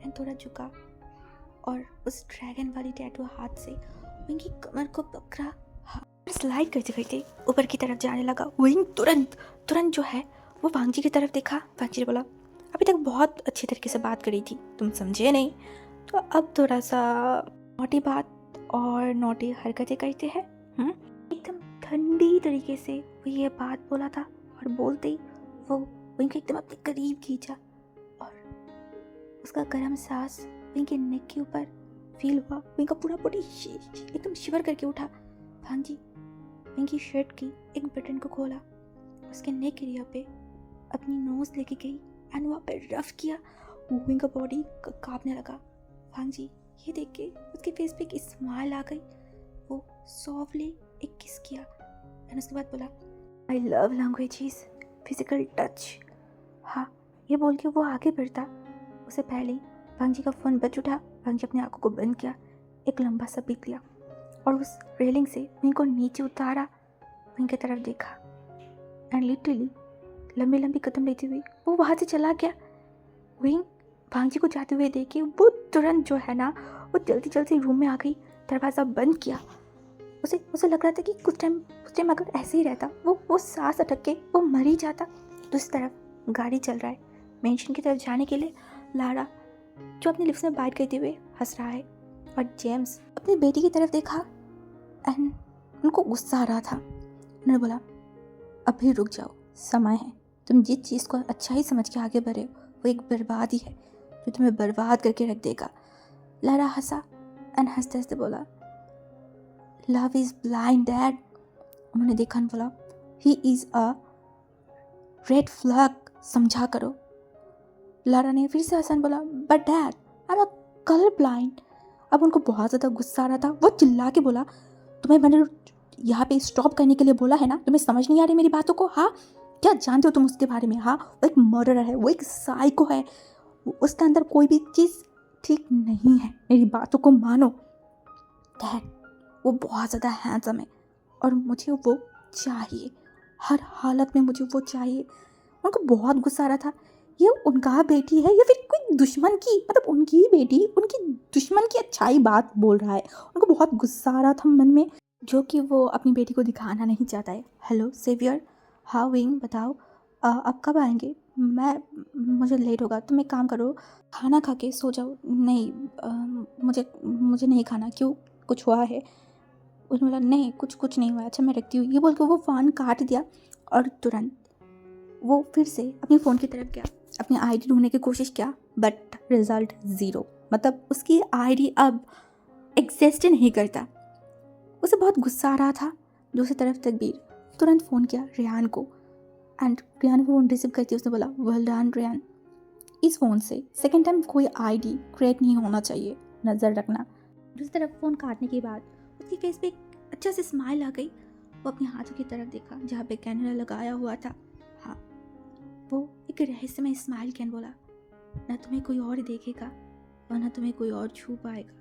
एंड थोड़ा झुका और उस ड्रैगन वाली टैटू हाथ से विंग की कमर को पकड़ा। हाँ, स्लाइड करते करते ऊपर की तरफ जाने लगा। विंग तुरंत जो है वो वांगजी की तरफ देखा। वांगजी ने बोला, अभी तक बहुत अच्छी तरीके से बात करी थी, तुम समझे नहीं, तो अब थोड़ा सा नोटी बात और नोटी हरकतें करते हैं। एकदम ठंडी तरीके से वो ये बात बोला था और बोलते ही वो विंग को एकदम अपने करीब खींचा और उसका गर्म सांस विंग के नेक के ऊपर फील हुआ। विंग का पूरा बॉडी एकदम शिवर करके उठा। वांगजी विंग की शर्ट की एक बटन को खोला, उसके नेक एरिया पे अपनी नोज लेके गई एंड वहाँ पे रफ किया। विंग का बॉडी कांपने लगा। वांगजी ये देख के उसके फेस पे एक स्माइल आ गई। वो सॉफ्टली एक किस किया एंड उसके बाद बोला, I love languages, physical touch. हाँ, ये बोल के वो आगे बढ़ता, उससे पहले वांगजी का फ़ोन बज उठा। वांगजी अपनी आंखों को बंद किया, एक लंबा सा पीक लिया और उस रेलिंग से विंग को नीचे उतारा। विंग की तरफ देखा एंड लिटरली लंबी लंबी कदम लेते हुए वो वहाँ से चला गया। विंग वांगजी को जाते हुए देख के वो तुरंत जो है ना, वो जल्दी जल्दी रूम में आ गई, दरवाज़ा बंद किया। उसे लग रहा था कि कुछ टाइम अगर ऐसे ही रहता, वो सांस अटक के वो मर ही जाता। दूसरी तरफ गाड़ी चल रहा है मेंशन की तरफ जाने के लिए। लारा जो अपने लिप्स में बाइट करते हुए हंस रहा है और जेम्स अपनी बेटी की तरफ देखा एंड उनको गुस्सा आ रहा था। उन्होंने बोला, अभी रुक जाओ, समय है। तुम जिस चीज़ को अच्छा ही समझ के आगे बढ़े हो, वो एक बर्बादी है जो तुम्हें बर्बाद करके रख देगा। लारा हंसा एंड हंसते हंसते बोला, लव इज़ ब्लाइंड डैड। उन्होंने देखा और बोला, he is a red flag, समझा करो। लारा ने फिर से हसन बोला, but dad I am a colour blind. अब उनको बहुत ज़्यादा गुस्सा आ रहा था। वो चिल्ला के बोला, तुम्हें मैंने यहाँ पे स्टॉप करने के लिए बोला है ना, तुम्हें समझ नहीं आ रही मेरी बातों को? हाँ, क्या जानते हो तुम उसके बारे में? हाँ, वो एक मर्डरर है, वो एक साइको है, उसके अंदर कोई भी चीज़ ठीक नहीं है। मेरी बातों को मानो डैड, वो बहुत ज़्यादा हैंडसम है और मुझे वो चाहिए, हर हालत में मुझे वो चाहिए। उनको बहुत गुस्सा आ रहा था ये उनका बेटी है या फिर कोई दुश्मन की, मतलब उनकी ही बेटी उनकी दुश्मन की अच्छाई बात बोल रहा है। उनको बहुत गुस्सा आ रहा था मन में, जो कि वो अपनी बेटी को दिखाना नहीं चाहता है। हेलो सेवियर, हाँ विंग बताओ, अब कब आएंगे? मुझे लेट होगा, तुम एक काम करो, खाना खा के सो जाओ। नहीं, मुझे नहीं खाना। क्यों, कुछ हुआ है? उसने बोला नहीं, कुछ नहीं हुआ। अच्छा मैं रखती हूँ। ये बोल के वो फ़ोन काट दिया और तुरंत वो फिर से अपनी फ़ोन की तरफ गया, अपनी आईडी ढूंढने की कोशिश किया, बट रिज़ल्ट ज़ीरो। मतलब उसकी आईडी अब एग्जिस्ट नहीं करता। उसे बहुत गुस्सा आ रहा था। दूसरी तरफ तकबीर तुरंत फ़ोन किया रेहान को, एंड रेहान को फ़ोन रिसीव करती उसने बोला वेल डन रेहान, इस फ़ोन से सेकेंड टाइम कोई आईडी क्रिएट नहीं होना चाहिए, नज़र रखना। दूसरी तरफ फ़ोन काटने के बाद उसकी फेस पे एक अच्छा से स्माइल आ गई। वो अपने हाथों की तरफ देखा जहाँ पे कैमरा लगाया हुआ था। हाँ, वो एक रहस्यमय स्माइल कैन बोला, ना तुम्हें कोई और देखेगा और ना तुम्हें कोई और छू पाएगा।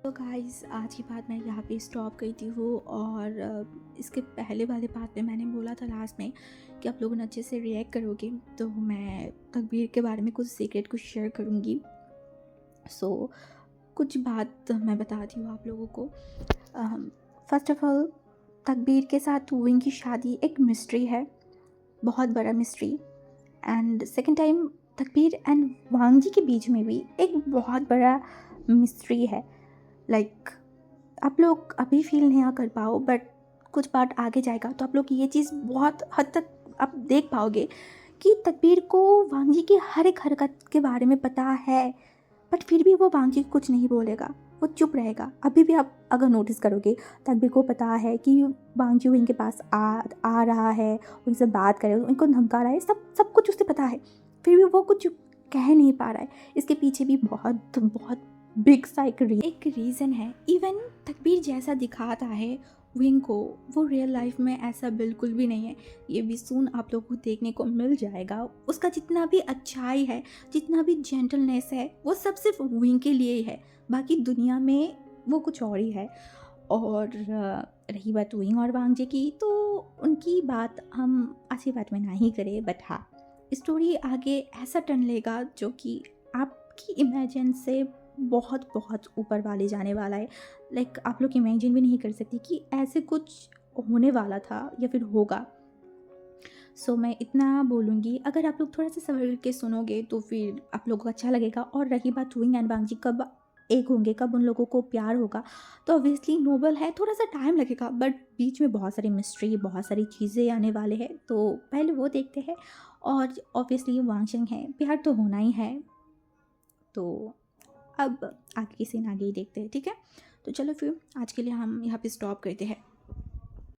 तो गाइस आज की बात मैं यहाँ पे स्टॉप करती हूँ, और इसके पहले वाले पार्ट में मैंने बोला था लास्ट में कि आप लोगों ने अच्छे से रिएक्ट करोगे, तो मैं तकबीर के बारे में कुछ सीक्रेट कुछ शेयर करूँगी। सो कुछ बात मैं बताती हूँ आप लोगों को। फर्स्ट ऑफ ऑल, तकबीर के साथ विंग की शादी एक मिस्ट्री है, बहुत बड़ा मिस्ट्री। एंड सेकेंड टाइम तकबीर एंड वांग जी के बीच में भी एक बहुत बड़ा मिस्ट्री है। लाइक आप लोग अभी फील नहीं कर पाओ, बट कुछ पार्ट आगे जाएगा तो आप लोग ये चीज़ बहुत हद तक आप देख पाओगे कि तकबीर को वांग जी की हर एक हरकत के बारे में पता है, बट फिर भी वो वांग जी को कुछ नहीं बोलेगा, वो चुप रहेगा। अभी भी आप अगर नोटिस करोगे, तकबीर को पता है कि वांग जी उनके पास आ रहा है, उनसे बात करे, उनको धमका रहा है, सब कुछ उसे पता है, फिर भी वो कुछ कह नहीं पा रहा है। इसके पीछे भी बहुत बहुत बिग सा एक रीज़न है। इवन तकबीर जैसा दिखाता है विंग को, वो रियल लाइफ में ऐसा बिल्कुल भी नहीं है। ये भी सून आप लोगों को देखने को मिल जाएगा। उसका जितना भी अच्छाई है, जितना भी जेंटलनेस है, वो सब सिर्फ विंग के लिए ही है, बाकी दुनिया में वो कुछ और ही है। और रही बात विंग और वांग जी की, तो उनकी बात हम अच्छी बात में ना ही करें, बट हाँ, स्टोरी आगे ऐसा टर्न लेगा जो कि आपकी इमेजिन से बहुत बहुत ऊपर वाले जाने वाला है। लाइक आप लोग इमेजिन भी नहीं कर सकते कि ऐसे कुछ होने वाला था या फिर होगा। सो मैं इतना बोलूँगी, अगर आप लोग थोड़ा सा सबर के सुनोगे तो फिर आप लोगों को अच्छा लगेगा। और रही बात विंग एंड वांग जी कब एक होंगे, कब उन लोगों को प्यार होगा, तो ऑब्वियसली नोबल है, थोड़ा सा टाइम लगेगा, बट बीच में बहुत सारी मिस्ट्री, बहुत सारी चीज़ें आने वाले हैं, तो पहले वो देखते हैं। और ऑब्वियसली वांग चंग है, प्यार तो होना ही है। तो अब आगे की सीन आगे ही देखते हैं, ठीक है? तो चलो फिर आज के लिए हम यहाँ पे स्टॉप करते हैं।